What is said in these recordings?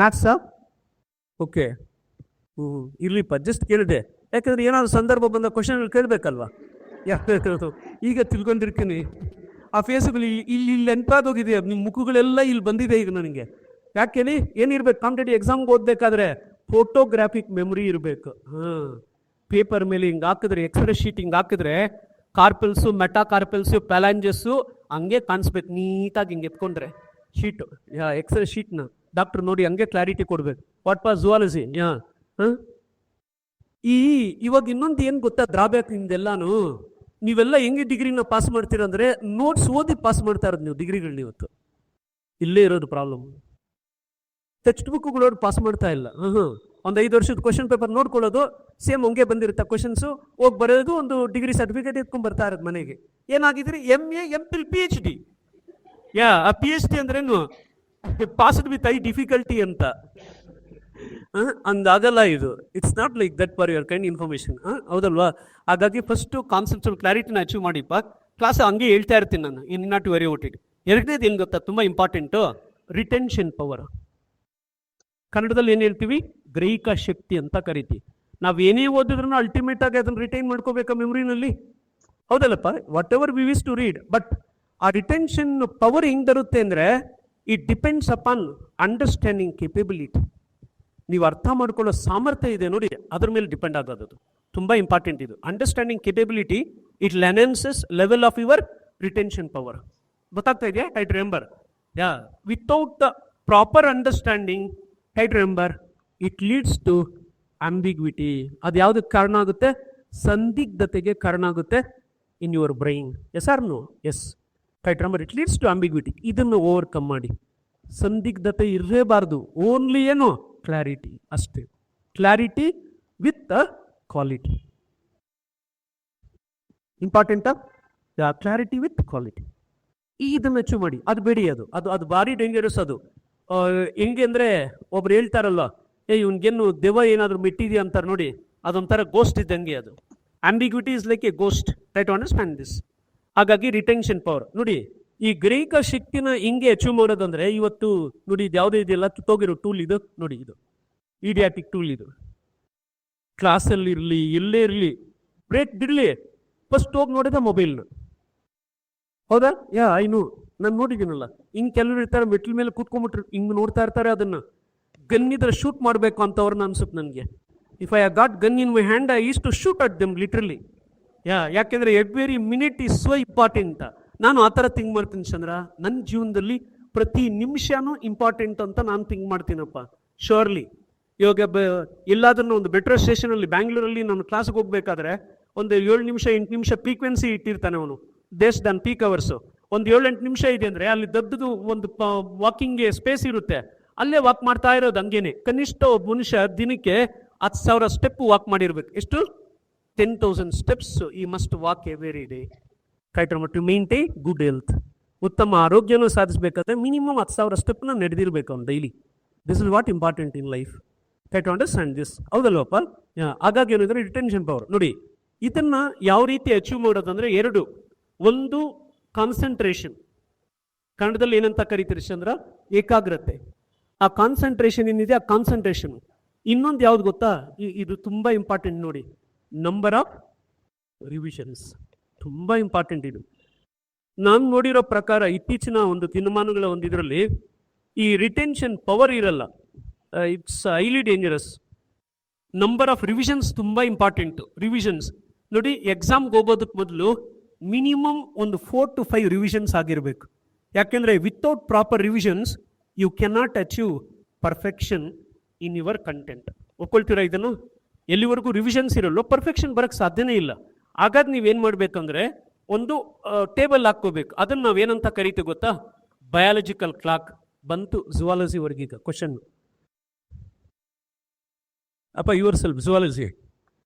ಮ್ಯಾಥ್ಸಾ? Okay. ಇರ್ಲಿಪ್ಪ, just ಕೇಳಿದೆ. ಯಾಕಂದ್ರೆ ಏನಾದ್ರು ಸಂದರ್ಭ ಬಂದ ಕ್ವಶನ್ಗಳು ಕೇಳಬೇಕಲ್ವಾ? ಯಾಕೆ ಕೇಳೋದು? ಈಗ ತಿಳ್ಕೊಂಡಿರ್ತೀನಿ. ಆ ಫೇಸ್ಗಳು ಇಲ್ಲಿ ನೆನಪಾದೋಗಿದೆ, ನಿಮ್ಮ ಮುಖಗಳೆಲ್ಲ ಇಲ್ಲಿ ಬಂದಿದೆ ಈಗ ನನಗೆ. ಯಾಕೇಳಿ ಏನಿರ್ಬೇಕು? ಕಾಂಪಿಟೇಟಿವ್ ಎಕ್ಸಾಮ್ಗೆ ಓದಬೇಕಾದ್ರೆ ಫೋಟೋಗ್ರಾಫಿಕ್ ಮೆಮೊರಿ ಇರಬೇಕು. ಪೇಪರ್ ಮೇಲೆ ಹಿಂಗೆ ಹಾಕಿದ್ರೆ, ಎಕ್ಸ್ರೇ ಶೀಟ್ ಹಿಂಗೆ ಹಾಕಿದ್ರೆ ಕಾರ್ಪಲ್ಸು, ಮೆಟಾಕಾರ್ಪಲ್ಸು, ಪ್ಯಾಲಾಂಜಸ್ಸು ಹಂಗೆ ಕಾಣಿಸ್ಬೇಕು ನೀಟಾಗಿ ಹಿಂಗೆ ಎತ್ಕೊಂಡ್ರೆ ಶೀಟು, ಎಕ್ಸ್ರೇ ಶೀಟ್ನ. ಡಾಕ್ಟ್ರ್ ನೋಡಿ ಹಂಗೆ ಕ್ಲಾರಿಟಿ ಕೊಡ್ಬೇಕು. What was zoology? ಇವಾಗ ಇನ್ನೊಂದು ಏನು ಗೊತ್ತಾ ಡ್ರಾಬ್ಯಾಕ್ ನಿಮ್ದೆಲ್ಲಾನು? ನೀವೆಲ್ಲ ಹೆಂಗೆ ಡಿಗ್ರಿನ ಪಾಸ್ ಮಾಡ್ತೀರಂದ್ರೆ ನೋಟ್ಸ್ ಓದಿ ಪಾಸ್ ಮಾಡ್ತಾ ಇರೋದು ನೀವು ಡಿಗ್ರಿಗಳನ್ನ. ಇವತ್ತು ಇಲ್ಲೇ ಇರೋದು ಪ್ರಾಬ್ಲಮ್. ಟೆಕ್ಸ್ಟ್ ಬುಕ್ಗಳೋರು ಪಾಸ್ ಮಾಡ್ತಾ ಇಲ್ಲ. ಒಂದು 5 ವರ್ಷದ ಕ್ವಶನ್ ಪೇಪರ್ ನೋಡ್ಕೊಳ್ಳೋದು, ಸೇಮ್ ಹಂಗೆ ಬಂದಿರುತ್ತೆ ಕ್ವಶನ್ಸು, ಹೋಗಿ ಬರೋದು, ಒಂದು ಡಿಗ್ರಿ ಸರ್ಟಿಫಿಕೇಟ್ ಎತ್ಕೊಂಡ್ ಬರ್ತಾ ಇರೋದು ಮನೆಗೆ. ಏನಾಗಿದ್ರಿ? MA, MPhil, PhD. ಆ PhD ಅಂದ್ರೇನು? ಪಾಸ್ಡ್ ವಿತ್ ಐ ಡಿಫಿಕಲ್ಟಿ ಅಂತ. ಅಂದಾಗಲ್ಲ ಇದು. It's not like that for your kind information. ಹೌದಲ್ವಾ? ಹಾಗಾಗಿ ಫಸ್ಟು ಕಾನ್ಸೆಪ್ಚುವಲ್ ಕ್ಲಾರಿಟಿನ ಅಚೀವ್ ಮಾಡಿಪ್ಪ. ಕ್ಲಾಸ್ ಹಂಗೆ ಹೇಳ್ತಾ ಇರ್ತೀನಿ ನಾನು, ಇನ್ ನಾಟ್ ವೆರಿ ಓಟೆಡ್. ಎರಡನೇದು ಏನು ಗೊತ್ತಾ, ತುಂಬ ಇಂಪಾರ್ಟೆಂಟು, ರಿಟೆನ್ಷನ್ ಪವರ್. ಕನ್ನಡದಲ್ಲಿ ಏನು ಹೇಳ್ತೀವಿ? ಗ್ರಹಿಕ ಶಕ್ತಿ ಅಂತ ಕರಿತೀವಿ. ನಾವು ಏನೇ ಓದಿದ್ರೂ ಅಲ್ಟಿಮೇಟ್ ಆಗಿ ಅದನ್ನು ರಿಟೈನ್ ಮಾಡ್ಕೋಬೇಕಾ ಮೆಮೊರಿನಲ್ಲಿ? ಹೌದಲ್ಲಪ್ಪ? Whatever we wish to read, but ಆ ರಿಟೆನ್ಷನ್ ಪವರ್ ಹೆಂಗೆ ಬರುತ್ತೆ ಅಂದರೆ, it depends upon understanding capability. ನೀವು ಅರ್ಥ ಮಾಡ್ಕೊಳ್ಳೋ ಸಾಮರ್ಥ್ಯ ಇದೆ ನೋಡಿ, ಅದ್ರ ಮೇಲೆ ಡಿಪೆಂಡ್ ಆಗೋದು. ತುಂಬ ಇಂಪಾರ್ಟೆಂಟ್ ಇದು. Understanding capability, it enhances level of your retention power. ಗೊತ್ತಾಗ್ತಾ ಇದೆಯಾ? I remember, without the proper understanding, I remember, it leads to ambiguity. ಅದು ಯಾವುದಕ್ಕೆ ಕಾರಣ ಆಗುತ್ತೆ? ಸಂದಿಗ್ಧತೆಗೆ ಕಾರಣ ಆಗುತ್ತೆ in your brain. Yes or no? Yes. I remember, it leads to ambiguity. ಇದನ್ನು ಓವರ್ಕಮ್ ಮಾಡಿ. ಸಂದಿಗ್ಧತೆ ಇರಲೇಬಾರ್ದು, ಓನ್ಲಿ ಏನು? ಕ್ಲಾರಿಟಿ ಅಷ್ಟೇ. Clarity with quality. ಇಂಪಾರ್ಟೆಂಟಾ? Clarity with quality. ಇದನ್ನು ಅಚೀವ್ ಮಾಡಿ. ಅದು ಬೇಡಿ, ಅದು ಭಾರಿ ಡೇಂಜರಸ್. ಅದು ಹೆಂಗೆ ಅಂದರೆ, ಒಬ್ರು ಹೇಳ್ತಾರಲ್ಲ, ಇವ್ನಿಗೇನು ದೆವ್ವ ಏನಾದರೂ ಮೆಟ್ಟಿದೆಯಾ ಅಂತಾರೆ ನೋಡಿ, ಅದೊಂಥರ ಗೋಸ್ಟ್ ಇದ್ದಂಗೆ. ಅದು ambiguity is like a ghost. Try to understand this. ಹಾಗಾಗಿ ರಿಟೆನ್ಷನ್ ಪವರ್ ನೋಡಿ, ಈ ಗ್ರಹಿಕ ಶಕ್ತಿನ ಹಿಂಗೆ ಅಚೀವ್ ಮಾಡೋದಂದ್ರೆ, ಇವತ್ತು ನೋಡಿ, ಇದು ಯಾವುದೇ ಇದೆಯಲ್ಲ ಕಿತ್ತೋಗಿರೋ ಟೂಲ್ ಇದು ನೋಡಿ, ಇದು ಇಡಿಯಾಟಿಕ್ ಟೂಲ್. ಇದು ಕ್ಲಾಸಲ್ಲಿರಲಿ, ಎಲ್ಲೇ ಇರಲಿ, ಬ್ರೇಕ್ ಬಿಡಲಿ, ಫಸ್ಟ್ ಹೋಗಿ ನೋಡಿದ ಮೊಬೈಲ್ನ. ಹೌದಾ? ಐನು ನಾನು ನೋಡಿದ್ದೀನಲ್ಲ, ಹಿಂಗೆ ಕೆಲವರು ಇರ್ತಾರೆ, ಮೆಟ್ಲ ಮೇಲೆ ಕೂತ್ಕೊಂಡ್ಬಿಟ್ರು ಹಿಂಗೆ ನೋಡ್ತಾ ಇರ್ತಾರೆ. ಅದನ್ನು ಗನ್ನಿದ್ರೆ ಶೂಟ್ ಮಾಡಬೇಕು ಅಂತವ್ರನ್ನ ಅನ್ಸುತ್ತೆ ನನಗೆ. If I got gun in my hand, I is to shoot at them literally. ಯಾಕೆಂದರೆ every minute is so important. ನಾನು ಆ ಥರ ಥಿಂಕ್ ಮಾಡ್ತೀನಿ ಚಂದ್ರ. ನನ್ನ ಜೀವನದಲ್ಲಿ ಪ್ರತಿ ನಿಮಿಷನೂ ಇಂಪಾರ್ಟೆಂಟ್ ಅಂತ ನಾನು ಥಿಂಕ್ ಮಾಡ್ತೀನಪ್ಪ. ಶ್ಯೂರ್ಲಿ. ಇವಾಗ ಎಲ್ಲಾದ್ರೂ ಒಂದು ಮೆಟ್ರೋ ಸ್ಟೇಷನಲ್ಲಿ ಬ್ಯಾಂಗ್ಳೂರಲ್ಲಿ ನಾನು ಕ್ಲಾಸ್ಗೆ ಹೋಗ್ಬೇಕಾದ್ರೆ ಒಂದು 7 ನಿಮಿಷ 8 ನಿಮಿಷ ಫ್ರೀಕ್ವೆನ್ಸಿ ಇಟ್ಟಿರ್ತಾನೆ ಅವನು, ದೇಶದ ಪೀಕ್ ಅವರ್ಸು. ಒಂದು 7-8 ನಿಮಿಷ ಇದೆ ಅಂದರೆ ಅಲ್ಲಿ ದೊಡ್ಡದು ಒಂದು ವಾಕಿಂಗ್ಗೆ ಸ್ಪೇಸ್ ಇರುತ್ತೆ, ಅಲ್ಲೇ ವಾಕ್ ಮಾಡ್ತಾ ಇರೋದು. ಹಂಗೇನೆ ಕನಿಷ್ಠ ಒಬ್ಬ ಮನುಷ್ಯ ದಿನಕ್ಕೆ 10,000 ಸ್ಟೆಪ್ ವಾಕ್ ಮಾಡಿರ್ಬೇಕು. ಎಷ್ಟು? 10,000 ಸ್ಟೆಪ್ಸ್ ಈ must walk every day. To maintain good health. ಉತ್ತಮ ಆರೋಗ್ಯನೂ ಸಾಧಿಸಬೇಕಾದ್ರೆ ಮಿನಿಮಮ್ 10,000 ಸ್ಟೆಪ್ನ ನಡೆದಿರಬೇಕು ಅವ್ನು daily. This is what important in life. To understand this. ಹೌದಲ್ವಪ್ಪ? ಹಾಗಾಗಿ ಏನಿದ್ರೆ ರಿಟೆನ್ಷನ್ ಪವರ್ ನೋಡಿ, ಇದನ್ನು ಯಾವ ರೀತಿ ಅಚೀವ್ ಮಾಡೋದಂದರೆ ಎರಡು. ಒಂದು ಕಾನ್ಸಂಟ್ರೇಷನ್. ಕನ್ನಡದಲ್ಲಿ ಏನಂತ ಕರಿತೀರಿ ಚಂದ್ರ? ಏಕಾಗ್ರತೆ. ಆ ಕಾನ್ಸಂಟ್ರೇಷನ್ ಏನಿದೆ, ಆ ಕಾನ್ಸಂಟ್ರೇಷನ್. ಇನ್ನೊಂದು ಯಾವ್ದು ಗೊತ್ತಾ? ಇದು ತುಂಬ ಇಂಪಾರ್ಟೆಂಟ್ ನೋಡಿ, ನಂಬರ್ ಆಫ್ ರಿವಿಷನ್ಸ್. ತುಂಬ ಇಂಪಾರ್ಟೆಂಟ್ ಇದು. ನಾನು ನೋಡಿರೋ ಪ್ರಕಾರ ಇತ್ತೀಚಿನ ಒಂದು ದಿನಮಾನಗಳ ಒಂದು ಇದರಲ್ಲಿ ಈ ರಿಟೆನ್ಷನ್ ಪವರ್ ಇರಲ್ಲ. It's highly dangerous. Number of revisions ತುಂಬ ಇಂಪಾರ್ಟೆಂಟು. ರಿವಿಷನ್ಸ್ ನೋಡಿ, ಎಕ್ಸಾಮ್ಗೆ ಹೋಗೋದಕ್ಕೆ ಮೊದಲು ಮಿನಿಮಮ್ ಒಂದು 4 to 5 ರಿವಿಷನ್ಸ್ ಆಗಿರಬೇಕು. ಯಾಕೆಂದರೆ without proper revisions you cannot achieve perfection in your content. ಒಪ್ಕೊಳ್ತೀರಾ ಇದನ್ನು? ಎಲ್ಲಿವರೆಗೂ ರಿವಿಷನ್ಸ್ ಇರಲ್ಲೋ ಪರ್ಫೆಕ್ಷನ್ ಬರೋಕ್ಕೆ ಸಾಧ್ಯನೇ ಇಲ್ಲ. ಹಾಗಾದ್ರೆ ನೀವೇನು ಮಾಡಬೇಕಂದ್ರೆ ಒಂದು ಟೇಬಲ್ ಹಾಕ್ಕೋಬೇಕು. ಅದನ್ನು ನಾವೇನಂತ ಕರಿತೀವಿ ಗೊತ್ತಾ? Biological clock. ಬಂತು ಝುವಾಲಜಿ ವರ್ಗೀಗ ಕ್ವಶನ್. ಅಪ್ಪ ಯುವರ್ ಸೆಲ್ಫ್ ಝುವಾಲಜಿ.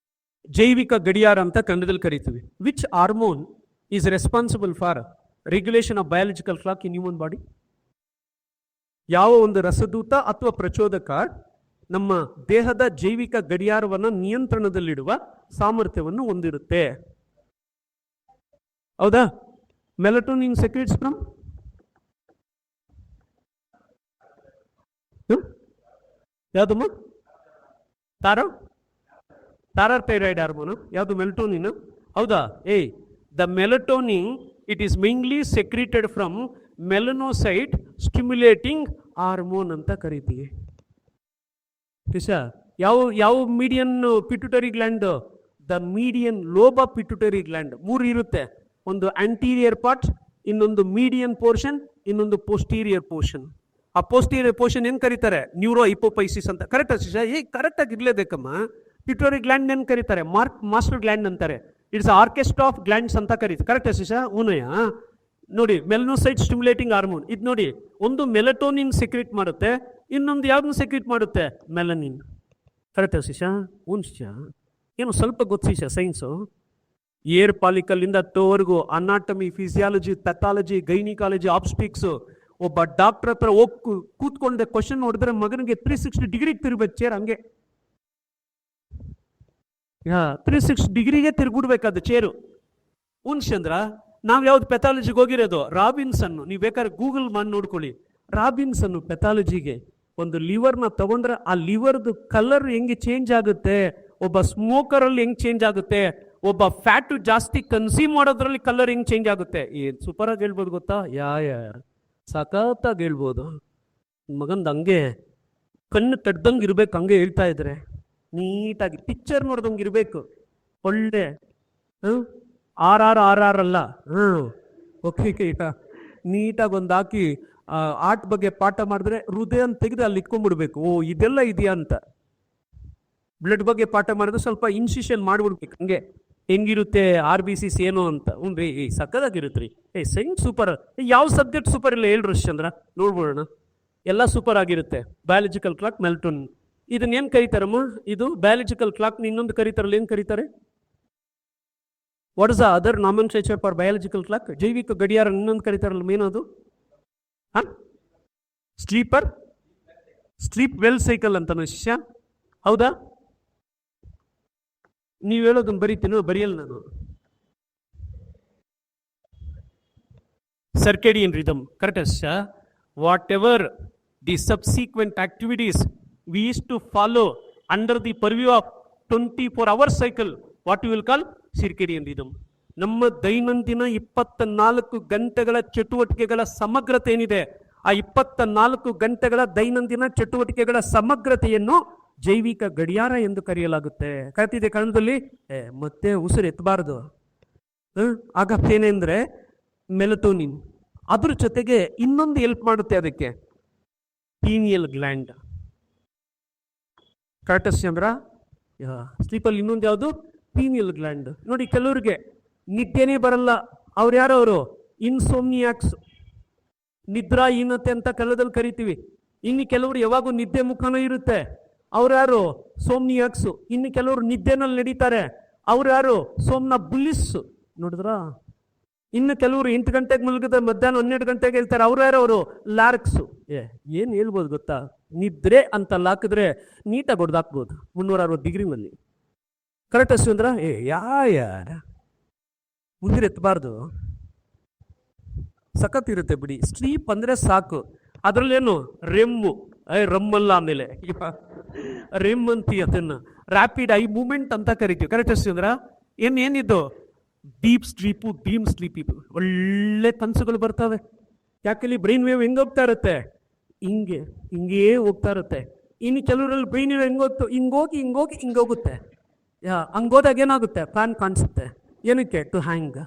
ಜೈವಿಕ ಗಡಿಯಾರ ಅಂತ ಕನ್ನಡದಲ್ಲಿ ಕರಿತೀವಿ. Which hormone is responsible for regulation of biological clock in human body? ಯಾವ ಒಂದು ರಸದೂತ ಅಥವಾ ಪ್ರಚೋದಕ ನಮ್ಮ ದೇಹದ ಜೈವಿಕ ಗಡಿಯಾರವನ್ನು ನಿಯಂತ್ರಣದಲ್ಲಿಡುವ ಸಾಮರ್ಥ್ಯವನ್ನು ಹೊಂದಿರುತ್ತೆ? ಹೌದಾ? ಮೆಲಟೋನಿನ್ ಸೆಕ್ರೆಟ್ಸ್ ಫ್ರಮ್ ಯಾವುದಮ್ಮ? ಥೈರಾಯ್ಡ್ ಹಾರ್ಮೋನು ಯಾವುದು? ಮೆಲಟೋನಿನ್. ಹೌದಾ? The melatonin it is mainly secreted from melanocyte stimulating hormone ಅಂತ ಕರಿತೀವಿ. ಯಾವ median pituitary gland? The median lobe of pituitary gland. 3 ಇರುತ್ತೆ. ಒಂದು ಆಂಟೀರಿಯರ್ ಪಾರ್ಟ್, ಇನ್ನೊಂದು ಮೀಡಿಯನ್ ಪೋರ್ಷನ್, ಇನ್ನೊಂದು ಪೋಸ್ಟೀರಿಯರ್ ಪೋರ್ಷನ್. ಆ ಪೋಸ್ಟೀರಿಯರ್ ಪೋರ್ಷನ್ ಏನ್ ಕರೀತಾರೆ? ನ್ಯೂರೋ ಹೈಪೋಪೈಸಿಸ್ ಅಂತ. ಕರೆಕ್ಟ್ ಶಿಶಾ? ಕರೆಕ್ಟ್ ಆಗಿ ಇರ್ಲೇಬೇಕಮ್ಮ. ಪಿಟ್ಯುಟರಿ ಗ್ಲ್ಯಾಂಡ್ ಏನ್ ಕರೀತಾರೆ? ಮಾಸ್ಟರ್ ಗ್ಲ್ಯಾಂಡ್ ಅಂತಾರೆ. ಇಟ್ಸ್ ಆರ್ಕೆಸ್ಟ್ರಾ ಆಫ್ ಗ್ಲ್ಯಾಂಡ್ಸ್ ಅಂತ ಕರೀತಾರೆ. ಕರೆಕ್ಟ್ ಶಿಶಾ? ಊನಯ್ಯ ನೋಡಿ, ಮೆಲನೋಸೈಟ್ ಸ್ಟಿಮ್ಯುಲೇಟಿಂಗ್ ಹಾರ್ಮೋನ್ ಇದು ನೋಡಿ, ಒಂದು ಮೆಲಟೋನಿನ್ ಸೆಕ್ರೆಟ್ ಮಾಡುತ್ತೆ, ಇನ್ನೊಂದು ಯಾವ್ದನ್ನ ಸೆಕ್ರೆಟ್ ಮಾಡುತ್ತೆ? ಮೆಲನಿನ್. ಕರೆಕ್ಟ್ ಶಿಶಾ? ಶಿಶಾ ಏನು ಸ್ವಲ್ಪ ಗೊತ್ತು ಶಿಶಾ ಸೈನ್ಸು? ಏರ್ ಪಾಲಿಕಲ್ಲಿಂದ ತೋವರೆಗೂ anatomy, physiology, pathology, gynaecology, obstetrics. ಒಬ್ಬ ಡಾಕ್ಟರ್ ಹತ್ರ ಹೋಗಿ ಕೂತ್ಕೊಂಡೆ ಕ್ವಶನ್ ನೋಡಿದ್ರೆ ಮಗನಿಗೆ 360 ಡಿಗ್ರಿ ತಿರುಗಬೇಕು ಚೇರ್. ಹಂಗೆ 360 ಡಿಗ್ರಿಗೆ ತಿರುಗಿಡ್ಬೇಕಾದ ಚೇರು. ಚಂದ್ರ, ನಾವ್ ಯಾವ್ದು ಪೆಥಾಲಜಿಗೆ ಹೋಗಿರೋದು? ರಾಬಿನ್ಸನ್. ನೀವು ಬೇಕಾದ್ರೆ ಗೂಗಲ್ ಮಾಡಿ ನೋಡ್ಕೊಳ್ಳಿ. ರಾಬಿನ್ಸನ್ ಪೆಥಾಲಜಿಗೆ ಒಂದು ಲಿವರ್ನ ತಗೊಂಡ್ರೆ ಆ ಲಿವರ್ದು ಕಲರ್ ಹೆಂಗೆ ಚೇಂಜ್ ಆಗುತ್ತೆ, ಒಬ್ಬ ಸ್ಮೋಕರ್ ಅಲ್ಲಿ ಹೆಂಗ್ ಚೇಂಜ್ ಆಗುತ್ತೆ, ಒಬ್ಬ ಫ್ಯಾಟ್ ಜಾಸ್ತಿ ಕನ್ಸ್ಯೂಮ್ ಮಾಡೋದ್ರಲ್ಲಿ ಕಲರ್ ಹೆಂಗ್ ಚೇಂಜ್ ಆಗುತ್ತೆ. ಏನ್ ಸೂಪರ್ ಆಗಿ ಹೇಳ್ಬೋದು ಗೊತ್ತಾ? ಸಖತ್ತಾಗಿ ಹೇಳ್ಬೋದು. ಮಗಂದು ಹಂಗೆ ಕಣ್ಣು ತಡ್ದಂಗೆ ಇರ್ಬೇಕು, ಹಂಗೆ ಹೇಳ್ತಾ ಇದ್ರೆ ನೀಟಾಗಿ ಪಿಕ್ಚರ್ ನೋಡ್ದಂಗೆ ಇರ್ಬೇಕು. ಒಳ್ಳೆ ಆರ್ ಅಲ್ಲ. ಓಕೆ, ನೀಟಾಗಿ ಒಂದು ಹಾಕಿ ಆರ್ಟ್ ಬಗ್ಗೆ ಪಾಠ ಮಾಡಿದ್ರೆ ಹೃದಯ ಅಂತ ತೆಗೆದು ಅಲ್ಲಿ ಇಟ್ಕೊಂಡ್ಬಿಡ್ಬೇಕು. ಇದೆಲ್ಲ ಇದೆಯಾ ಅಂತ. ಬ್ಲಡ್ ಬಗ್ಗೆ ಪಾಠ ಮಾಡಿದ್ರೆ ಸ್ವಲ್ಪ ಇನ್ಸಿಷನ್ ಮಾಡ್ಬಿಡ್ಬೇಕು. ಹಂಗೆ ಹೆಂಗಿರುತ್ತೆ RBCs ಏನು ಅಂತ. ಸಕ್ಕದಾಗಿರುತ್ತೆ ರೀ. Science super. ಯಾವ ಸಬ್ಜೆಕ್ಟ್ ಸೂಪರ್ ಇಲ್ಲ ಹೇಳ್ರಿ ಚಂದ್ರ, ನೋಡ್ಬೋಣ. ಎಲ್ಲ ಸೂಪರ್ ಆಗಿರುತ್ತೆ. Biological clock, melatonin. ಇದನ್ನ ಏನ್ ಕರೀತಾರಮ್ಮ? ಇದು ಬಯಾಲಜಿಕಲ್ ಕ್ಲಾಕ್. ಇನ್ನೊಂದು ಕರೀತಾರಲ್ಲ, ಏನ್ ಕರೀತಾರೆ? What is the other nomenclature for biological clock? ಜೈವಿಕ ಗಡಿಯಾರ ಇನ್ನೊಂದು ಕರೀತಾರಲ್ಲ, ಮೇನ್ ಅದು ಸ್ಲೀಪ್ ವೆಲ್ ಸೈಕಲ್ ಅಂತಾನು ಶಿಷ್ಯ. ಹೌದಾ? ನೀವು ಹೇಳೋದನ್ನು ಬರೀತೀನೋ? ಬರೆಯಲ್ಲ ನಾನು. Circadian rhythm. ಕರೆಕ್ಟ್ ಶಿಷ್ಯ? Whatever the subsequent activities we used to follow under the purview of 24 hour cycle, what you will call circadian rhythm. ನಮ್ಮ ದೈನಂದಿನ 24 ಗಂಟೆಗಳ ಚಟುವಟಿಕೆಗಳ ಸಮಗ್ರತೆ ಏನಿದೆ, ಆ 24 ಗಂಟೆಗಳ ದೈನಂದಿನ ಚಟುವಟಿಕೆಗಳ ಸಮಗ್ರತೆಯನ್ನು ಜೈವಿಕ ಗಡಿಯಾರ ಎಂದು ಕರೆಯಲಾಗುತ್ತೆ. ಕರೆತಿದೆ ಕನ್ನಡದಲ್ಲಿ? ಮತ್ತೆ ಉಸಿರು ಎತ್ತಬಾರದು. ಆಗ ಏನೆಂದ್ರೆ ಮೆಲಟೋನಿನ್. ಅದ್ರ ಜೊತೆಗೆ ಇನ್ನೊಂದು ಹೆಲ್ಪ್ ಮಾಡುತ್ತೆ ಅದಕ್ಕೆ, ಪೀನಿಯಲ್ ಗ್ಲ್ಯಾಂಡ್. ಕರೆಕ್ಟ್ ಚಂದ್ರ? ಸ್ಲೀಪಲ್ಲಿ ಇನ್ನೊಂದು ಯಾವುದು? Pineal gland. ನೋಡಿ, ಕೆಲವರಿಗೆ ನಿದ್ದೆನೇ ಬರಲ್ಲ. ಅವ್ರು ಯಾರವರು? ಇನ್ಸೋಮ್ನಿಯಾಕ್ಸ್, ನಿದ್ರಾಹೀನತೆ ಅಂತ ಕನ್ನಡದಲ್ಲಿ ಕರಿತೀವಿ. ಇನ್ನು ಕೆಲವರು ಯಾವಾಗೂ ನಿದ್ದೆ ಮುಖನೂ ಇರುತ್ತೆ, ಅವ್ರು ಯಾರು? ಸೋಮ್ನಿಯಾಕ್ಸ್. ಇನ್ನು ಕೆಲವರು ನಿದ್ದೆನಲ್ಲಿ ನಡೀತಾರೆ, ಅವ್ರು ಯಾರು? ಸೋಮ್ನ ಬುಲಿಸ್. ನೋಡಿದ್ರ? ಇನ್ನು ಕೆಲವರು 8 ಗಂಟೆಗೆ ಮಲಗಿದ್ರೆ ಮಧ್ಯಾಹ್ನ 12 ಗಂಟೆಗೆ ಹೇಳ್ತಾರೆ, ಅವ್ರು ಯಾರು? ಅವರು ಲಾರ್ಕ್ಸು. ಏನು ಹೇಳ್ಬೋದು ಗೊತ್ತಾ? ನಿದ್ರೆ ಅಂತ ಹಾಕಿದ್ರೆ ನೀಟಾಗಿ ಹೊಡೆದಾಕ್ಬೋದು 360 ಡಿಗ್ರಿನಲ್ಲಿ. ಕರೆಕ್ಟ್ ಅಷ್ಟು ಅಂದ್ರ? ಯಾರ ಮುಂದಿರ ಎತ್ತಬಾರ್ದು. ಸಖತ್ ಇರುತ್ತೆ ಬಿಡಿ. ಸ್ಲೀಪ್ ಅಂದ್ರೆ ಸಾಕು. ಅದ್ರಲ್ಲೇನು ರೆಮ್ಮು, ರಮ್ಮಲ್ಲ, ಆಮೇಲೆ ರೆಮ್ ಅಂತೀವಿ, ಅದನ್ನ ರ್ಯಾಪಿಡ್ ಐ ಮೂಮೆಂಟ್ ಅಂತ ಕರಿತೀವಿ. ಕರೆಕ್ಟ್ ಅಷ್ಟು ಅಂದ್ರ? ಏನಿದ್ದು? Deep sleep, dream sleep. ಒಳ್ಳೆ ಕನಸುಗಳು ಬರ್ತವೆ. ಯಾಕಲ್ಲಿ ಬ್ರೈನ್ ವೇವ್ ಹೆಂಗೆ ಹೋಗ್ತಾ ಇರುತ್ತೆ? ಹಿಂಗೇ ಹೋಗ್ತಾ ಇರುತ್ತೆ. ಇನ್ನು ಕೆಲವರಲ್ಲಿ ಬ್ರೈನ್ ವೇವ್ ಹೆಂಗೋಗ್ತು? ಹಿಂಗೋಗುತ್ತೆ. ಹಂಗೋದಾಗ ಏನಾಗುತ್ತೆ? ಫ್ಯಾನ್ ಕಾಣಿಸುತ್ತೆ. ಏನಕ್ಕೆ? To hang.